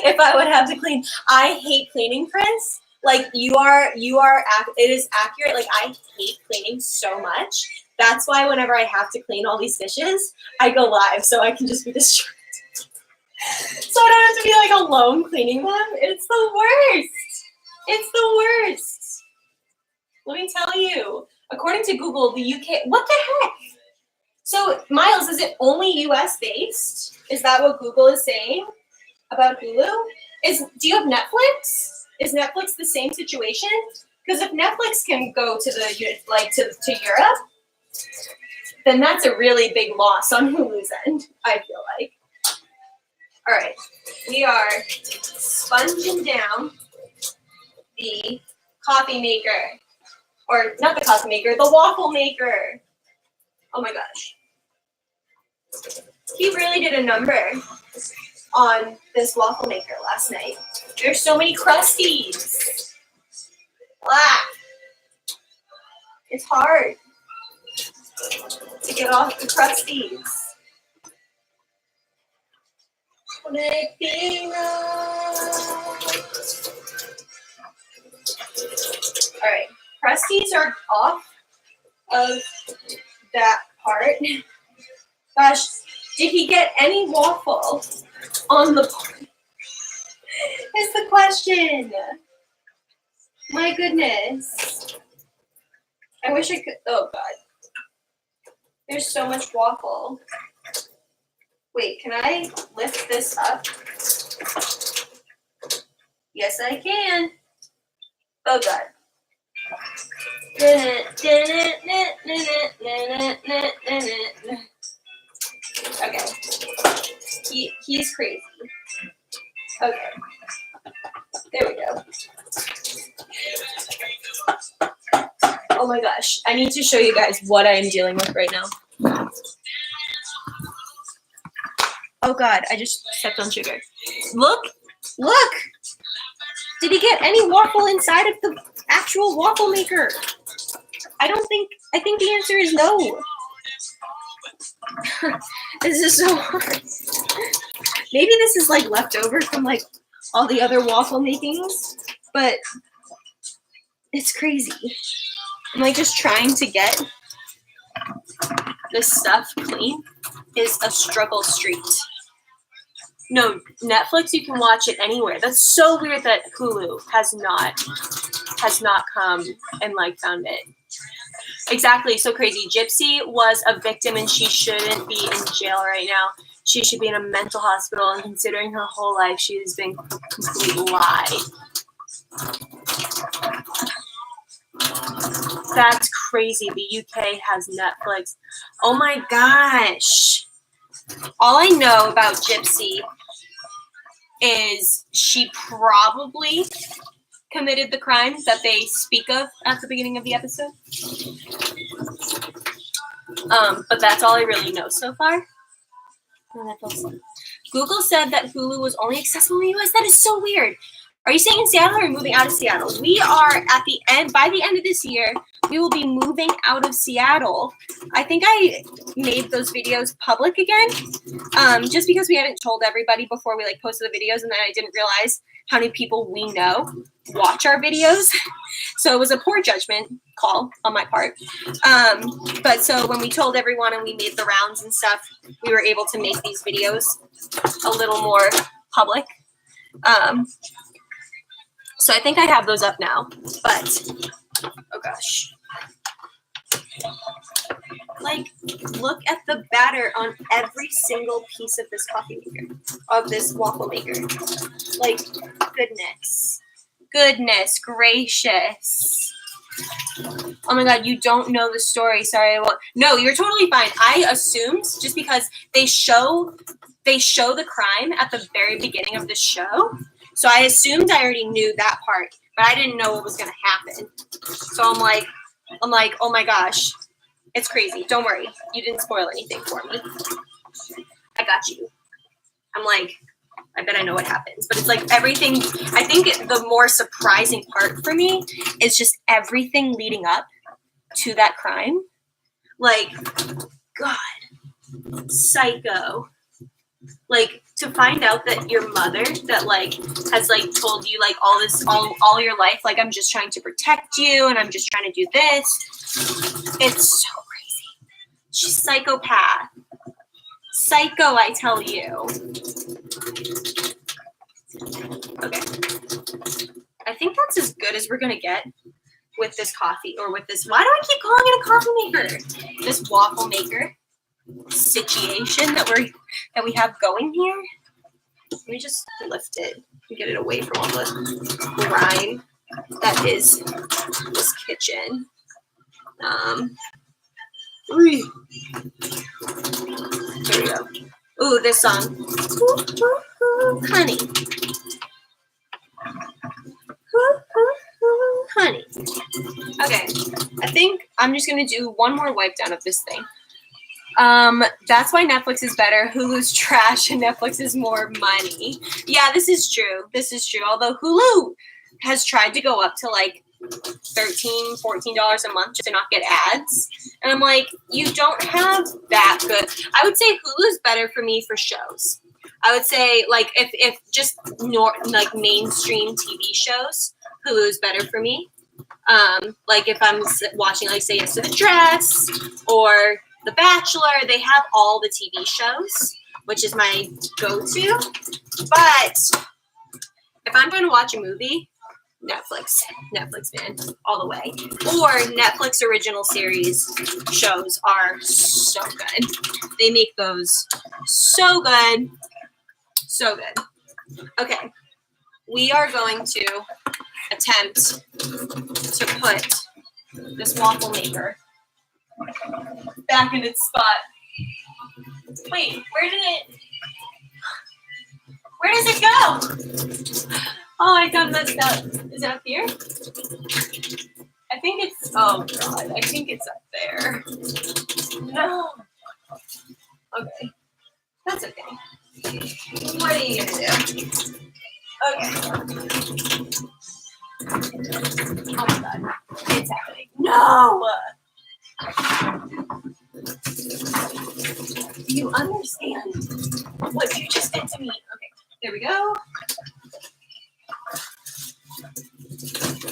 If I would have to clean, I hate cleaning, Chris. Like it is accurate. Like I hate cleaning so much. That's why whenever I have to clean all these dishes, I go live so I can just be distracted. So I don't have to be like alone cleaning them. It's the worst. It's the worst. Let me tell you. According to Google, the UK, what the heck? So Miles, is it only US based? Is that what Google is saying about Hulu? Do you have Netflix? Is Netflix the same situation? Because if Netflix can go to to Europe, then that's a really big loss on Hulu's end, I feel like. All right, we are sponging down the coffee maker, or not the coffee maker, the waffle maker. Oh my gosh. He really did a number on this waffle maker last night. There's so many crusties. Ah, it's hard to get off the crusties. All right, Crusties are off of that part. Gosh, did he get any waffle on the board? Is the question. My goodness. I wish I could. Oh, God. There's so much waffle. Wait, can I lift this up? Yes, I can. Oh, God. Okay. He's crazy. Okay. There we go. Oh my gosh. I need to show you guys what I am dealing with right now. Oh God, I just stepped on sugar. Look! Look! Did he get any waffle inside of the actual waffle maker? I think the answer is no. This is so hard. Maybe this is like left over from like all the other waffle makings, but it's crazy. I'm like just trying to get this stuff clean is a struggle street. No, Netflix, you can watch it anywhere. That's so weird that Hulu has not come and like found it. Exactly, so crazy. Gypsy was a victim and she shouldn't be in jail right now. She should be in a mental hospital, and considering her whole life, she has been a complete lie. That's crazy. The UK has Netflix. Oh my gosh. All I know about Gypsy is she probably committed the crime that they speak of at the beginning of the episode. But that's all I really know so far. Google said that Hulu was only accessible in the US. That is so weird. Are you staying in Seattle or moving out of Seattle? We are at the end, by the end of this year, we will be moving out of Seattle. I think I made those videos public again, just because we hadn't told everybody before we like posted the videos, and then I didn't realize how many people we know watch our videos. So it was a poor judgment call on my part. But so when we told everyone and we made the rounds and stuff, we were able to make these videos a little more public. So I think I have those up now, but oh gosh. Like, look at the batter on every single piece of this coffee maker, of this waffle maker. Like, goodness gracious. Oh my God, you don't know the story. Sorry. Well, no, you're totally fine. I assumed just because they show the crime at the very beginning of the show. So I assumed I already knew that part, but I didn't know what was going to happen. So I'm like, oh my gosh, it's crazy. Don't worry. You didn't spoil anything for me. I got you. I'm like, I bet I know what happens. But it's like everything, I think the more surprising part for me is just everything leading up to that crime. Like, God, psycho. Like, to find out that your mother that like has like told you like all this all your life, like I'm just trying to protect you and I'm just trying to do this. It's so crazy. She's psychopath. Psycho, I tell you. Okay. I think that's as good as we're gonna get with this coffee, or with this, why do I keep calling it a coffee maker? This waffle maker situation that we have going here. Let me just lift it and get it away from all the grime that is this kitchen. There we go. Ooh, this song. Ooh, ooh, ooh, honey. Ooh, ooh, ooh, honey. Okay, I think I'm just gonna do one more wipe down of this thing. That's why Netflix is better. Hulu's trash and Netflix is more money. Yeah, this is true. This is true. Although Hulu has tried to go up to like $13, $14 a month just to not get ads. And I'm like, you don't have that good. I would say Hulu's better for me for shows. I would say like if just like mainstream TV shows, Hulu's better for me. Like if I'm watching, like say Yes to the Dress or The Bachelor, they have all the TV shows, which is my go-to. But if I'm going to watch a movie, Netflix, man, all the way. Or Netflix original series shows are so good. They make those so good. So good. Okay. We are going to attempt to put this waffle maker back in its spot. Wait, where does it go? Oh, I got messed up. Is it up here? I think it's, oh God, I think it's up there. No. Okay. That's okay. What are you gonna do? Okay. Oh my God. It's happening. No! Do you understand what you just did to me? Okay, there we go.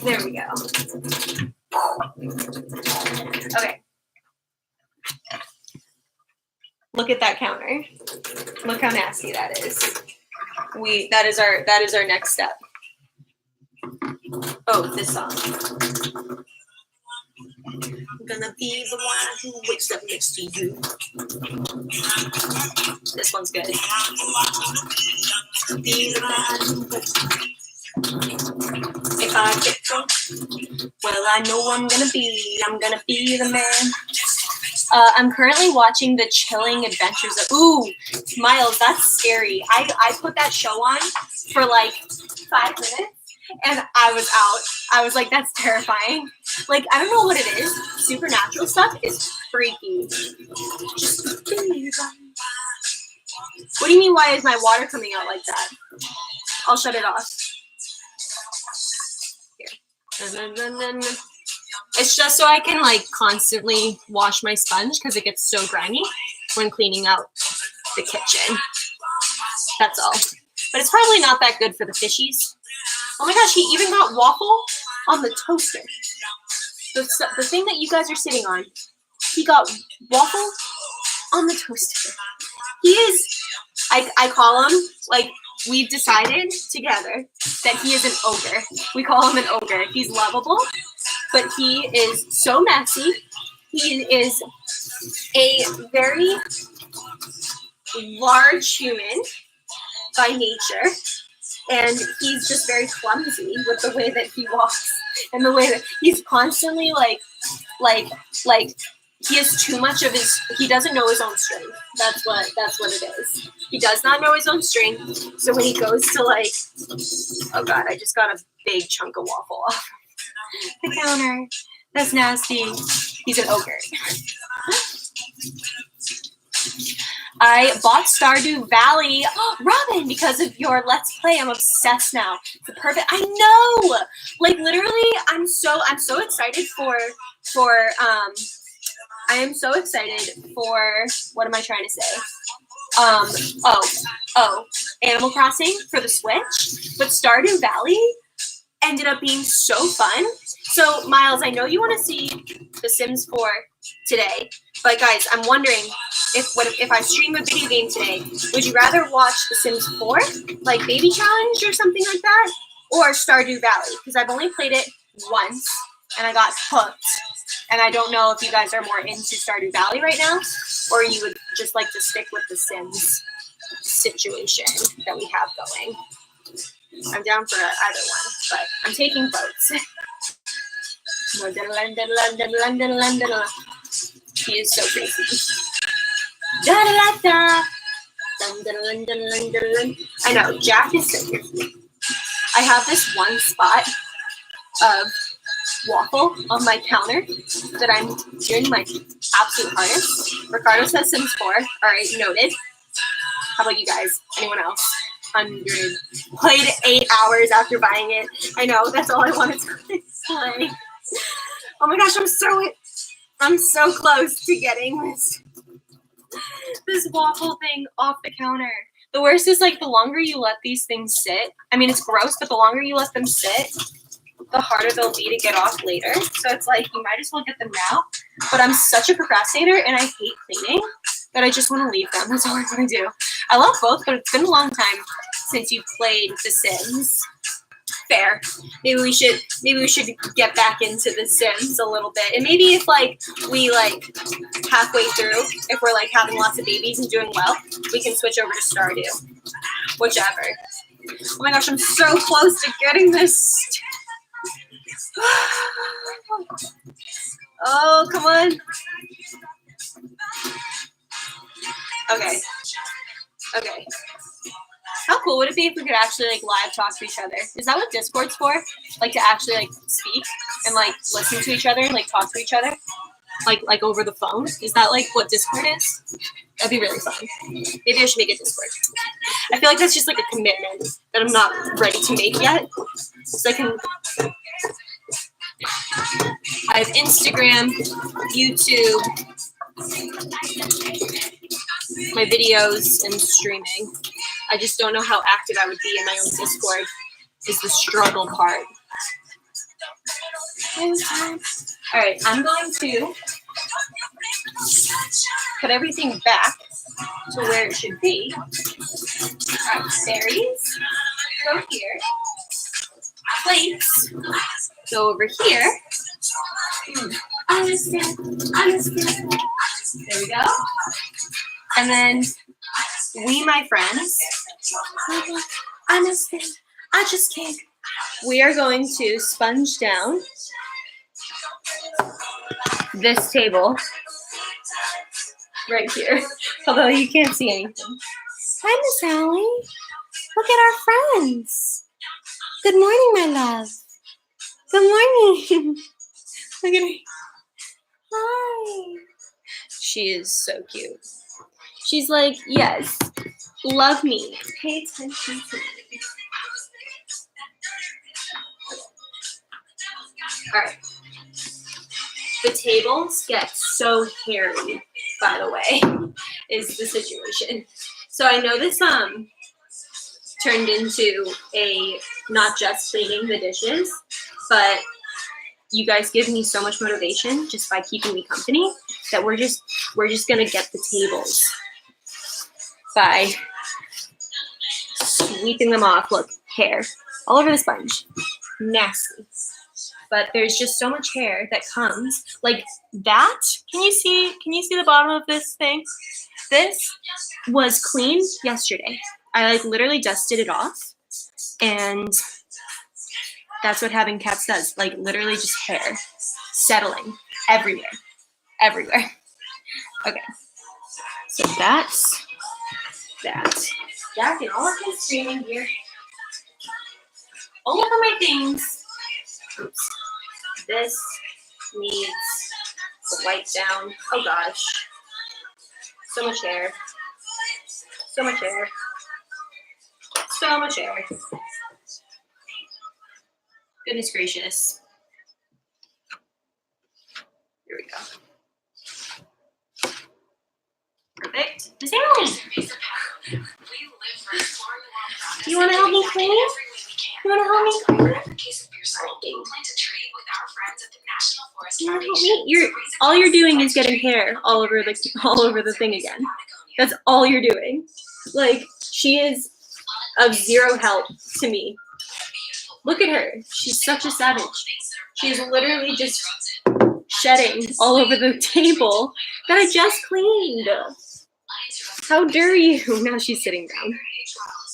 There we go. Okay. Look at that counter. Look how nasty that is. That is our next step. Oh, this song. I'm gonna be the one who wakes up next to you. This one's good. Be the one. If I get drunk, well, I know I'm gonna be the man. I'm currently watching The Chilling Adventures of, ooh, Miles, that's scary. I put that show on for like 5 minutes and I was out. I was like, that's terrifying. Like, I don't know what it is. Supernatural stuff is freaky. What do you mean, why is my water coming out like that? I'll shut it off. Here. It's just so I can like constantly wash my sponge because it gets so grimy when cleaning out the kitchen. That's all. But it's probably not that good for the fishies. Oh my gosh, he even got waffle on the toaster. The thing that you guys are sitting on, he got waffle on the toaster. He is, I call him, like, we've decided together that he is an ogre. We call him an ogre. He's lovable, but he is so messy. He is a very large human by nature, and he's just very clumsy with the way that he walks and the way that he's constantly like he has too much of his, he doesn't know his own strength. That's what it is. He does not know his own strength. So when he goes to like, oh God, I just got a big chunk of waffle off the counter. That's nasty. He's an ogre. I bought Stardew Valley, Robin, because of your Let's Play. I'm obsessed now. The perfect. I know. Like literally, I'm so excited for I am so excited for, what am I trying to say? Animal Crossing for the Switch, but Stardew Valley ended up being so fun. So Miles, I know you want to see The Sims 4 today, but guys, I'm wondering if I stream a video game today, would you rather watch The Sims 4, like Baby Challenge or something like that, or Stardew Valley? Because I've only played it once and I got hooked. And I don't know if you guys are more into Stardew Valley right now, or you would just like to stick with the Sims situation that we have going. I'm down for either one, but I'm taking votes. He is so crazy. I know, Jack is so crazy. I have this one spot of waffle on my counter that I'm doing my absolute hardest. Ricardo says Sims 4. All right, noted. How about you guys? Anyone else? 100. Played 8 hours after buying it. I know, that's all I wanted to play. Oh my gosh, I'm so close to getting this waffle thing off the counter. The worst is like the longer you let these things sit. I mean, it's gross, but the longer you let them sit, the harder they'll be to get off later. So it's like you might as well get them now. But I'm such a procrastinator and I hate cleaning that I just want to leave them. That's all I want to do. I love both, but it's been a long time since you played The Sims. Fair. Maybe we should get back into The Sims a little bit. And maybe if like we like halfway through, if we're like having lots of babies and doing well, we can switch over to Stardew. Whichever. Oh my gosh, I'm so close to getting this. Oh, come on. Okay. Okay. How cool would it be if we could actually like live talk to each other? Is that what Discord's for? Like to actually like speak and like listen to each other and like talk to each other? Like over the phone? Is that like what Discord is? That'd be really fun. Maybe I should make a Discord. I feel like that's just like a commitment that I'm not ready to make yet. So I have Instagram, YouTube, my videos, and streaming. I just don't know how active I would be in my own Discord is the struggle part. All right, I'm going to put everything back to where it should be. All right, berries go here. Plates go over here. Understand. There we go. And then we, my friends, understand. I just can't. We are going to sponge down this table right here. Although you can't see anything. Hi, Miss Allie. Look at our friends. Good morning, my love. Good morning. Look at her. Hi. She is so cute. She's like, yes, love me. Pay attention to me. All right. The tables get so hairy, by the way, is the situation. So I know this turned into a not just cleaning the dishes, but you guys give me so much motivation just by keeping me company that we're just gonna get the tables by sweeping them off. Look, hair all over the sponge, nasty. But there's just so much hair that comes like that. Can you see the bottom of this thing? This was clean yesterday. I like literally dusted it off, and that's what having cats does. Like literally just hair settling everywhere. Okay, so that's that. Jack and all of his screaming here. All over my things. Oops. This needs to wipe down. Oh gosh. So much hair. So much hair. So much hair. Goodness gracious. Here we go. Perfect. Miss Allie! You want to help me clean? You want to help me clean? All you're doing is getting hair all over the thing again. That's all you're doing. Like, she is of zero help to me. Look at her. She's such a savage. She's literally just shedding all over the table that I just cleaned. How dare you? Now she's sitting down.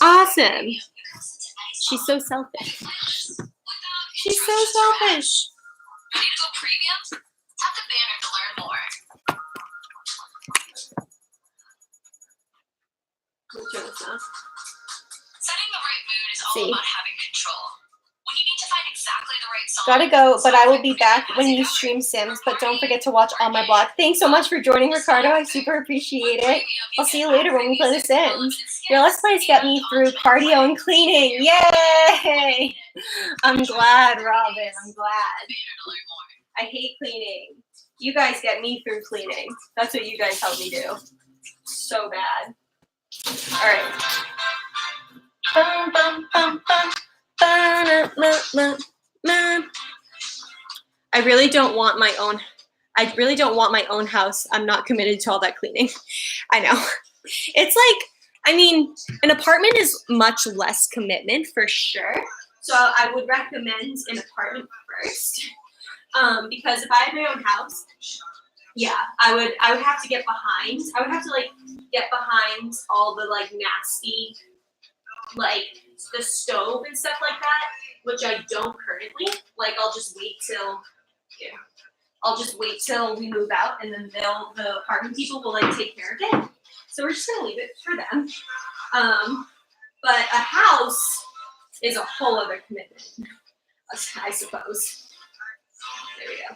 Awesome. She's so selfish. She's so selfish. Ready to go premium? Tap the banner to learn more. Setting the right mood is all about having control. When you need to find exactly the right song. Gotta go, but I will be back when you stream Sims. But don't forget to watch on my blog. Thanks so much for joining, Ricardo. I super appreciate it. I'll see you later when we play The Sims. Your Let's Plays get me through cardio and cleaning. Yay! I'm glad, Robin. I'm glad. I hate cleaning. You guys get me through cleaning. That's what you guys help me do. So bad. All right. Bum, bum, bum, bum. I really don't want my own house. I'm not committed to all that cleaning. I know. It's like, I mean, an apartment is much less commitment for sure. So I would recommend an apartment first. Because if I had my own house, yeah, I would have to get behind. I would have to like get behind all the like nasty, like the stove and stuff like that, which I don't currently. Like I'll just wait till we move out, and then the apartment people will like take care of it. So we're just gonna leave it for them. But a house is a whole other commitment, I suppose. There we go.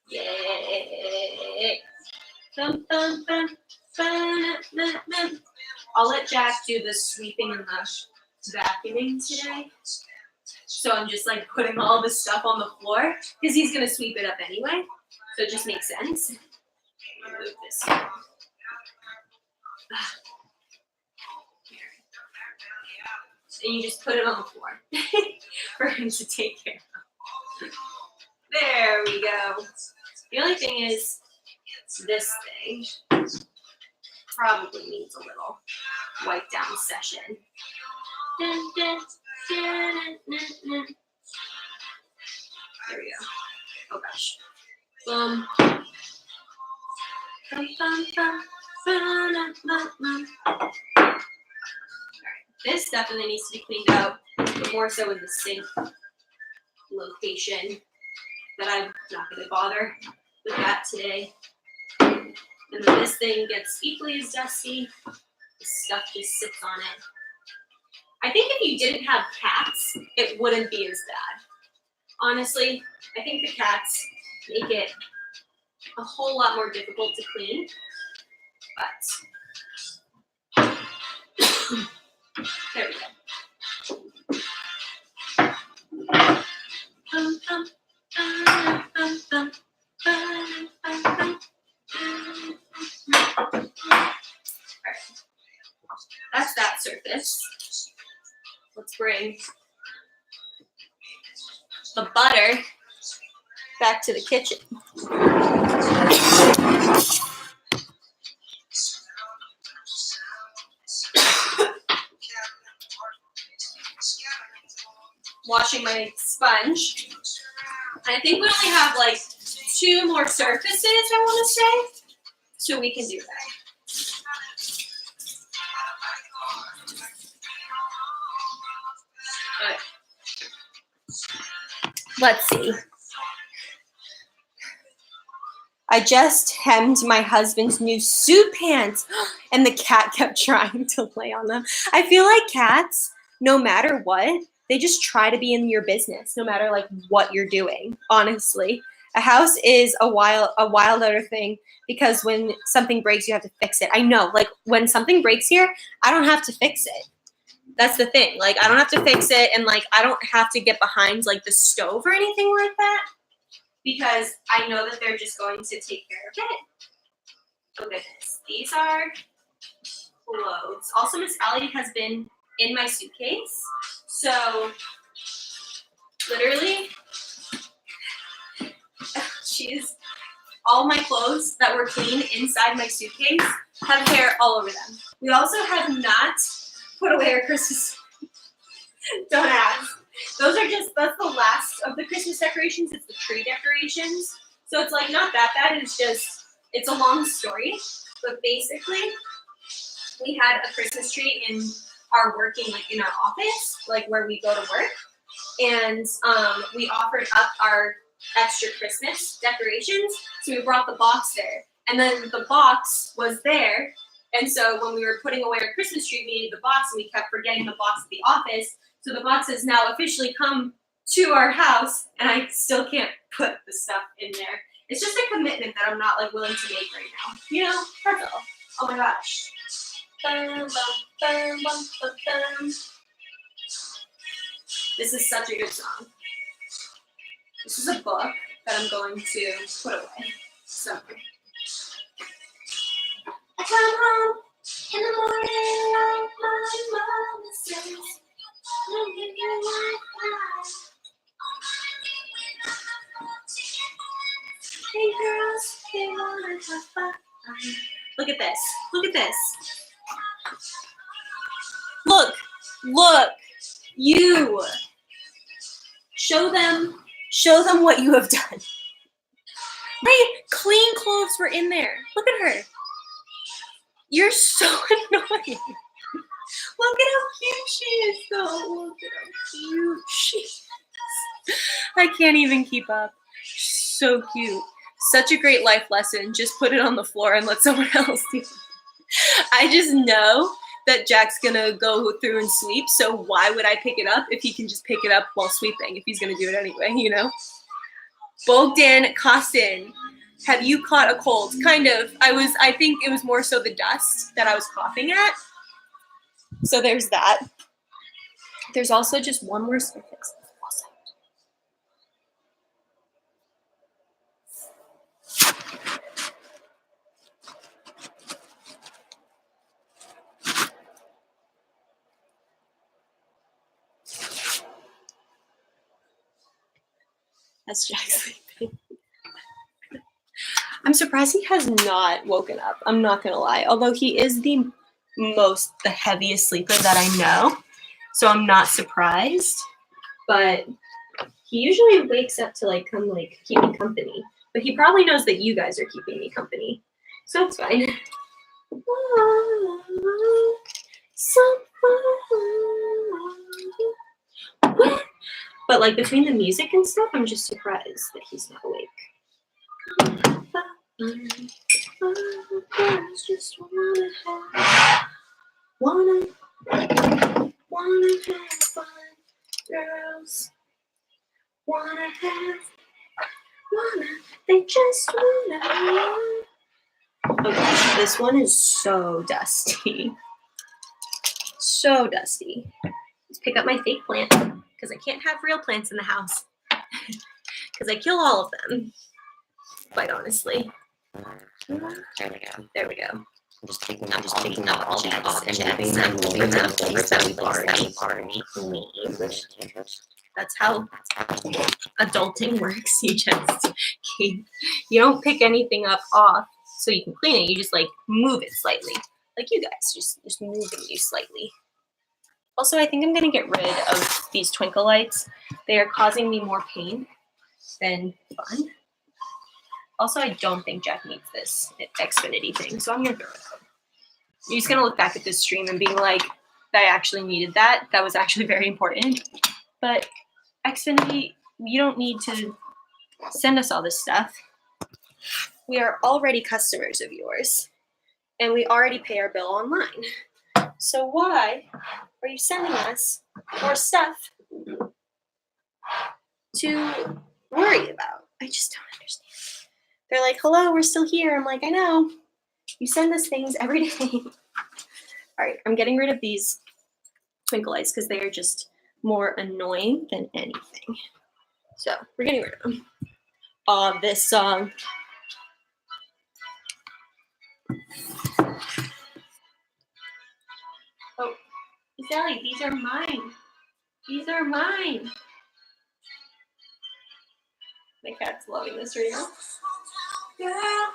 Yay! Bum, bum, bum, bum, bum, bum. I'll let Jack do the sweeping and the vacuuming today. So I'm just like putting all this stuff on the floor because he's gonna sweep it up anyway. So it just makes sense. Move this. And you just put it on the floor for him to take care of. There we go. The only thing is, this thing probably needs a little wipe down session. Dun, dun, dun, dun, dun. There we go. Oh gosh. Boom. Bum, bum, bum. Bum, bum, bum. Alright. This definitely needs to be cleaned up, but more so in the sink location. That I'm not going to bother with that today. And then this thing gets equally as dusty. The stuff just sits on it. I think if you didn't have cats, it wouldn't be as bad. Honestly, I think the cats make it a whole lot more difficult to clean. But there we go. That's that surface. Let's bring the butter back to the kitchen. Washing my sponge. I think we only have like 2 more surfaces, I want to say, so we can do that. Let's see. I just hemmed my husband's new suit pants, and the cat kept trying to lay on them. I feel like cats, no matter what, they just try to be in your business, no matter like what you're doing. Honestly, a house is a wild other thing because when something breaks, you have to fix it. I know, like when something breaks here, I don't have to fix it. That's the thing. Like I don't have to fix it, and like I don't have to get behind like the stove or anything like that because I know that they're just going to take care of it. Oh goodness, these are clothes. Also, Miss Allie has been in my suitcase. So, literally, all my clothes that were clean inside my suitcase have hair all over them. We also have not put away our Christmas. Don't ask. That's the last of the Christmas decorations. It's the tree decorations. So it's like not that bad. It's a long story. But basically, we had a Christmas tree in our office, like where we go to work. And we offered up our extra Christmas decorations. So we brought the box there. And then the box was there. And so when we were putting away our Christmas tree, we needed the box, and we kept forgetting the box at the office. So the box has now officially come to our house, and I still can't put the stuff in there. It's just a commitment that I'm not like willing to make right now. You know, that's all. Oh my gosh. Bum, bum, bum, bum, bum. This is such a good song. This is a book that I'm going to put away. So I come home in the morning like my mama says, don't give your life Look at this. Look at this. Look. Look. You. Show them what you have done. My clean clothes were in there. Look at her. You're so annoying. Look at how cute she is, though. Look at how cute she is. I can't even keep up. So cute. Such a great life lesson. Just put it on the floor and let someone else do it. I just know that Jack's gonna go through and sweep, so why would I pick it up if he can just pick it up while sweeping, if he's gonna do it anyway, you know? Bogdan Kostin, have you caught a cold? Kind of. I think it was more so the dust that I was coughing at. So there's that. There's also just one more suffix. That's Jack sleeping. I'm surprised he has not woken up. I'm not gonna lie. Although he is the heaviest sleeper that I know. So I'm not surprised. But he usually wakes up to come keep me company. But he probably knows that you guys are keeping me company. So it's fine. But between the music and stuff, I'm just surprised that he's not awake. Just wanna have fun, girls. They just wanna. Oh gosh, this one is so dusty. So dusty. Let's pick up my fake plant because I can't have real plants in the house because I kill all of them. Quite honestly. There we go. I'm just taking up all the off and moving them over that we've already cleaned. That's how adulting works. You don't pick anything up off so you can clean it. You just move it slightly. Like you guys, just moving you slightly. Also, I think I'm gonna get rid of these twinkle lights. They are causing me more pain than fun. Also, I don't think Jack needs this Xfinity thing, so I'm gonna throw it out. You're just gonna look back at this stream and being like, I actually needed that. That was actually very important. But Xfinity, you don't need to send us all this stuff. We are already customers of yours, and we already pay our bill online. So why are you sending us more stuff to worry about? I just don't understand. They're like, hello, we're still here. I'm like, I know. You send us things every day. All right, I'm getting rid of these twinkle lights because they are just more annoying than anything. So we're getting rid of them. This song. Oh, Sally, these are mine. These are mine. My cat's loving this right now. Girl,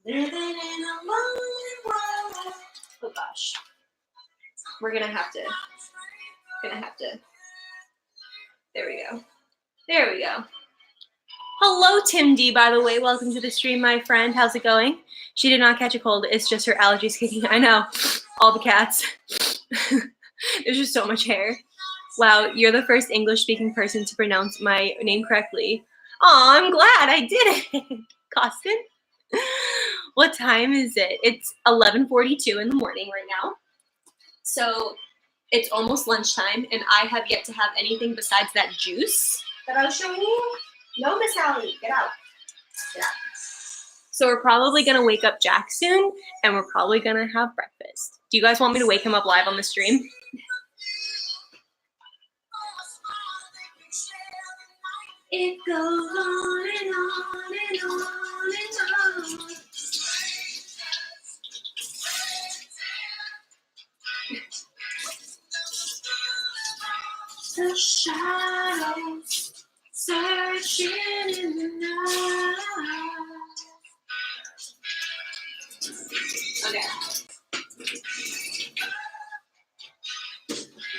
living in a lonely world. Oh gosh. We're gonna have to. There we go. There we go. Hello, Tim D, by the way. Welcome to the stream, my friend. How's it going? She did not catch a cold. It's just her allergies kicking. I know. All the cats. There's just so much hair. Wow, you're the first English-speaking person to pronounce my name correctly. Aw, I'm glad I did it. Costin? What time is it? It's 11:42 in the morning right now. So it's almost lunchtime, and I have yet to have anything besides that juice that I was showing you. No, Miss Allie, get out. Get out. So we're probably going to wake up Jack soon, and we're probably going to have breakfast. Do you guys want me to wake him up live on the stream? It goes on and on and on and on. The shadows searching in the night. Okay.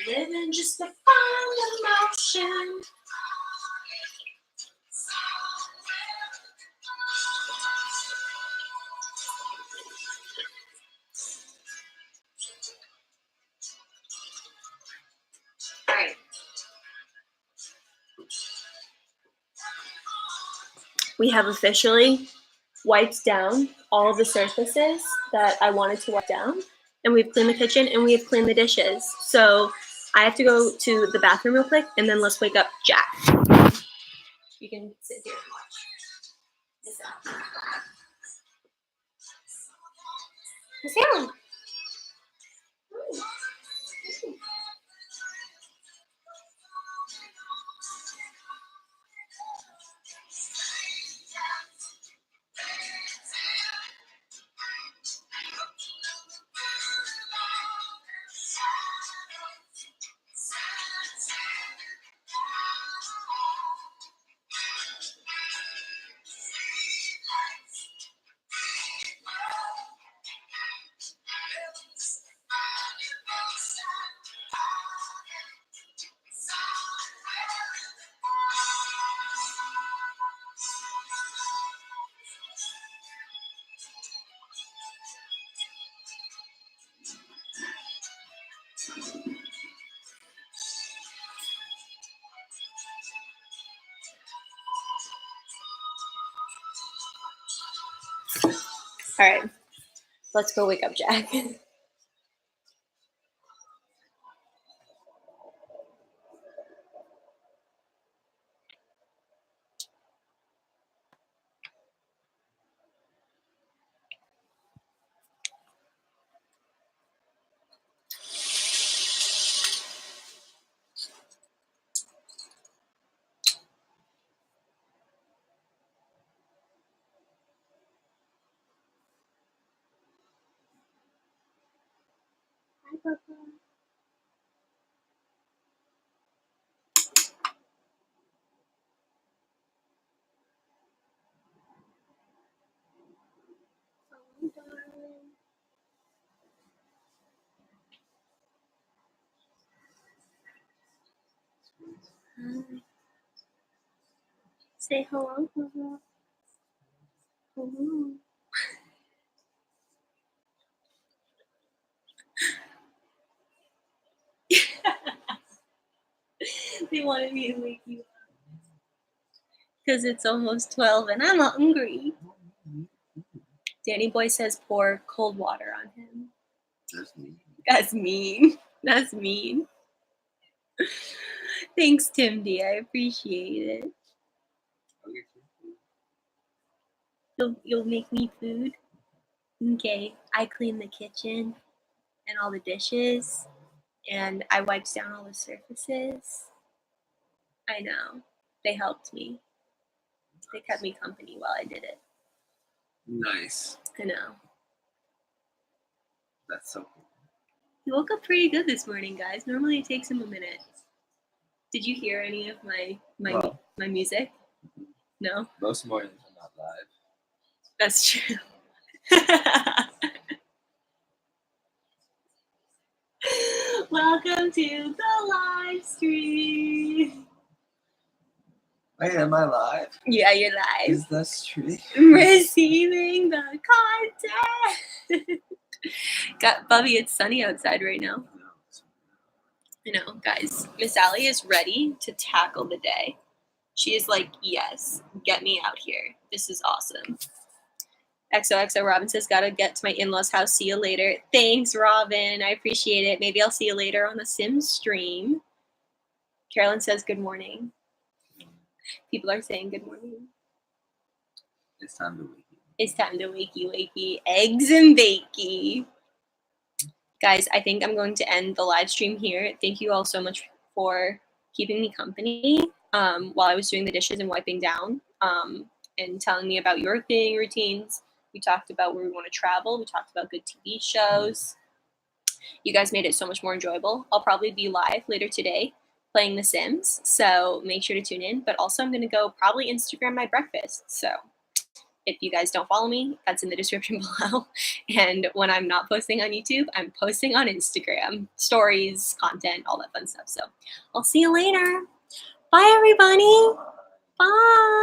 Living just to find emotion. All right. We have officially wiped down all of the surfaces that I wanted to wipe down, and we've cleaned the kitchen and we have cleaned the dishes. So I have to go to the bathroom real quick, and then let's wake up Jack. You can sit here and watch this out. Miss Helen. All right, let's go wake up Jack. Hi, Papa. Oh, darling. Hi. Say hello, Papa. Hello. They wanted me to wake you up because it's almost 12 and I'm hungry. Danny Boy says pour cold water on him. That's me. That's mean. That's mean. Thanks, Tim D. I appreciate it. I'll get you food. You'll make me food? Okay. I cleaned the kitchen and all the dishes, and I wiped down all the surfaces. I know. They helped me. They kept me company while I did it. Nice. I know. That's so cool. He woke up pretty good this morning, guys. Normally it takes him a minute. Did you hear any of my Well. my music? No? Most mornings are not live. That's true. Welcome to the live stream. Wait, am I live? Yeah, you're live. Is this true? Receiving the content. Bubby, it's sunny outside right now. I know, guys. Miss Allie is ready to tackle the day. She is like, yes, get me out here. This is awesome. XOXO Robin says, gotta get to my in-laws house. See you later. Thanks, Robin. I appreciate it. Maybe I'll see you later on the Sims stream. Carolyn says, good morning. People are saying good morning. It's time to wake you. It's time to wakey. Eggs and bakey. Guys, I think I'm going to end the live stream here. Thank you all so much for keeping me company while I was doing the dishes and wiping down and telling me about your cleaning routines. We talked about where we want to travel. We talked about good TV shows. You guys made it so much more enjoyable. I'll probably be live later today playing The Sims, so make sure to tune in. But also I'm going to go probably Instagram my breakfast. So if you guys don't follow me, that's in the description below. And when I'm not posting on YouTube, I'm posting on Instagram, stories, content, all that fun stuff. So I'll see you later. Bye, everybody. Bye.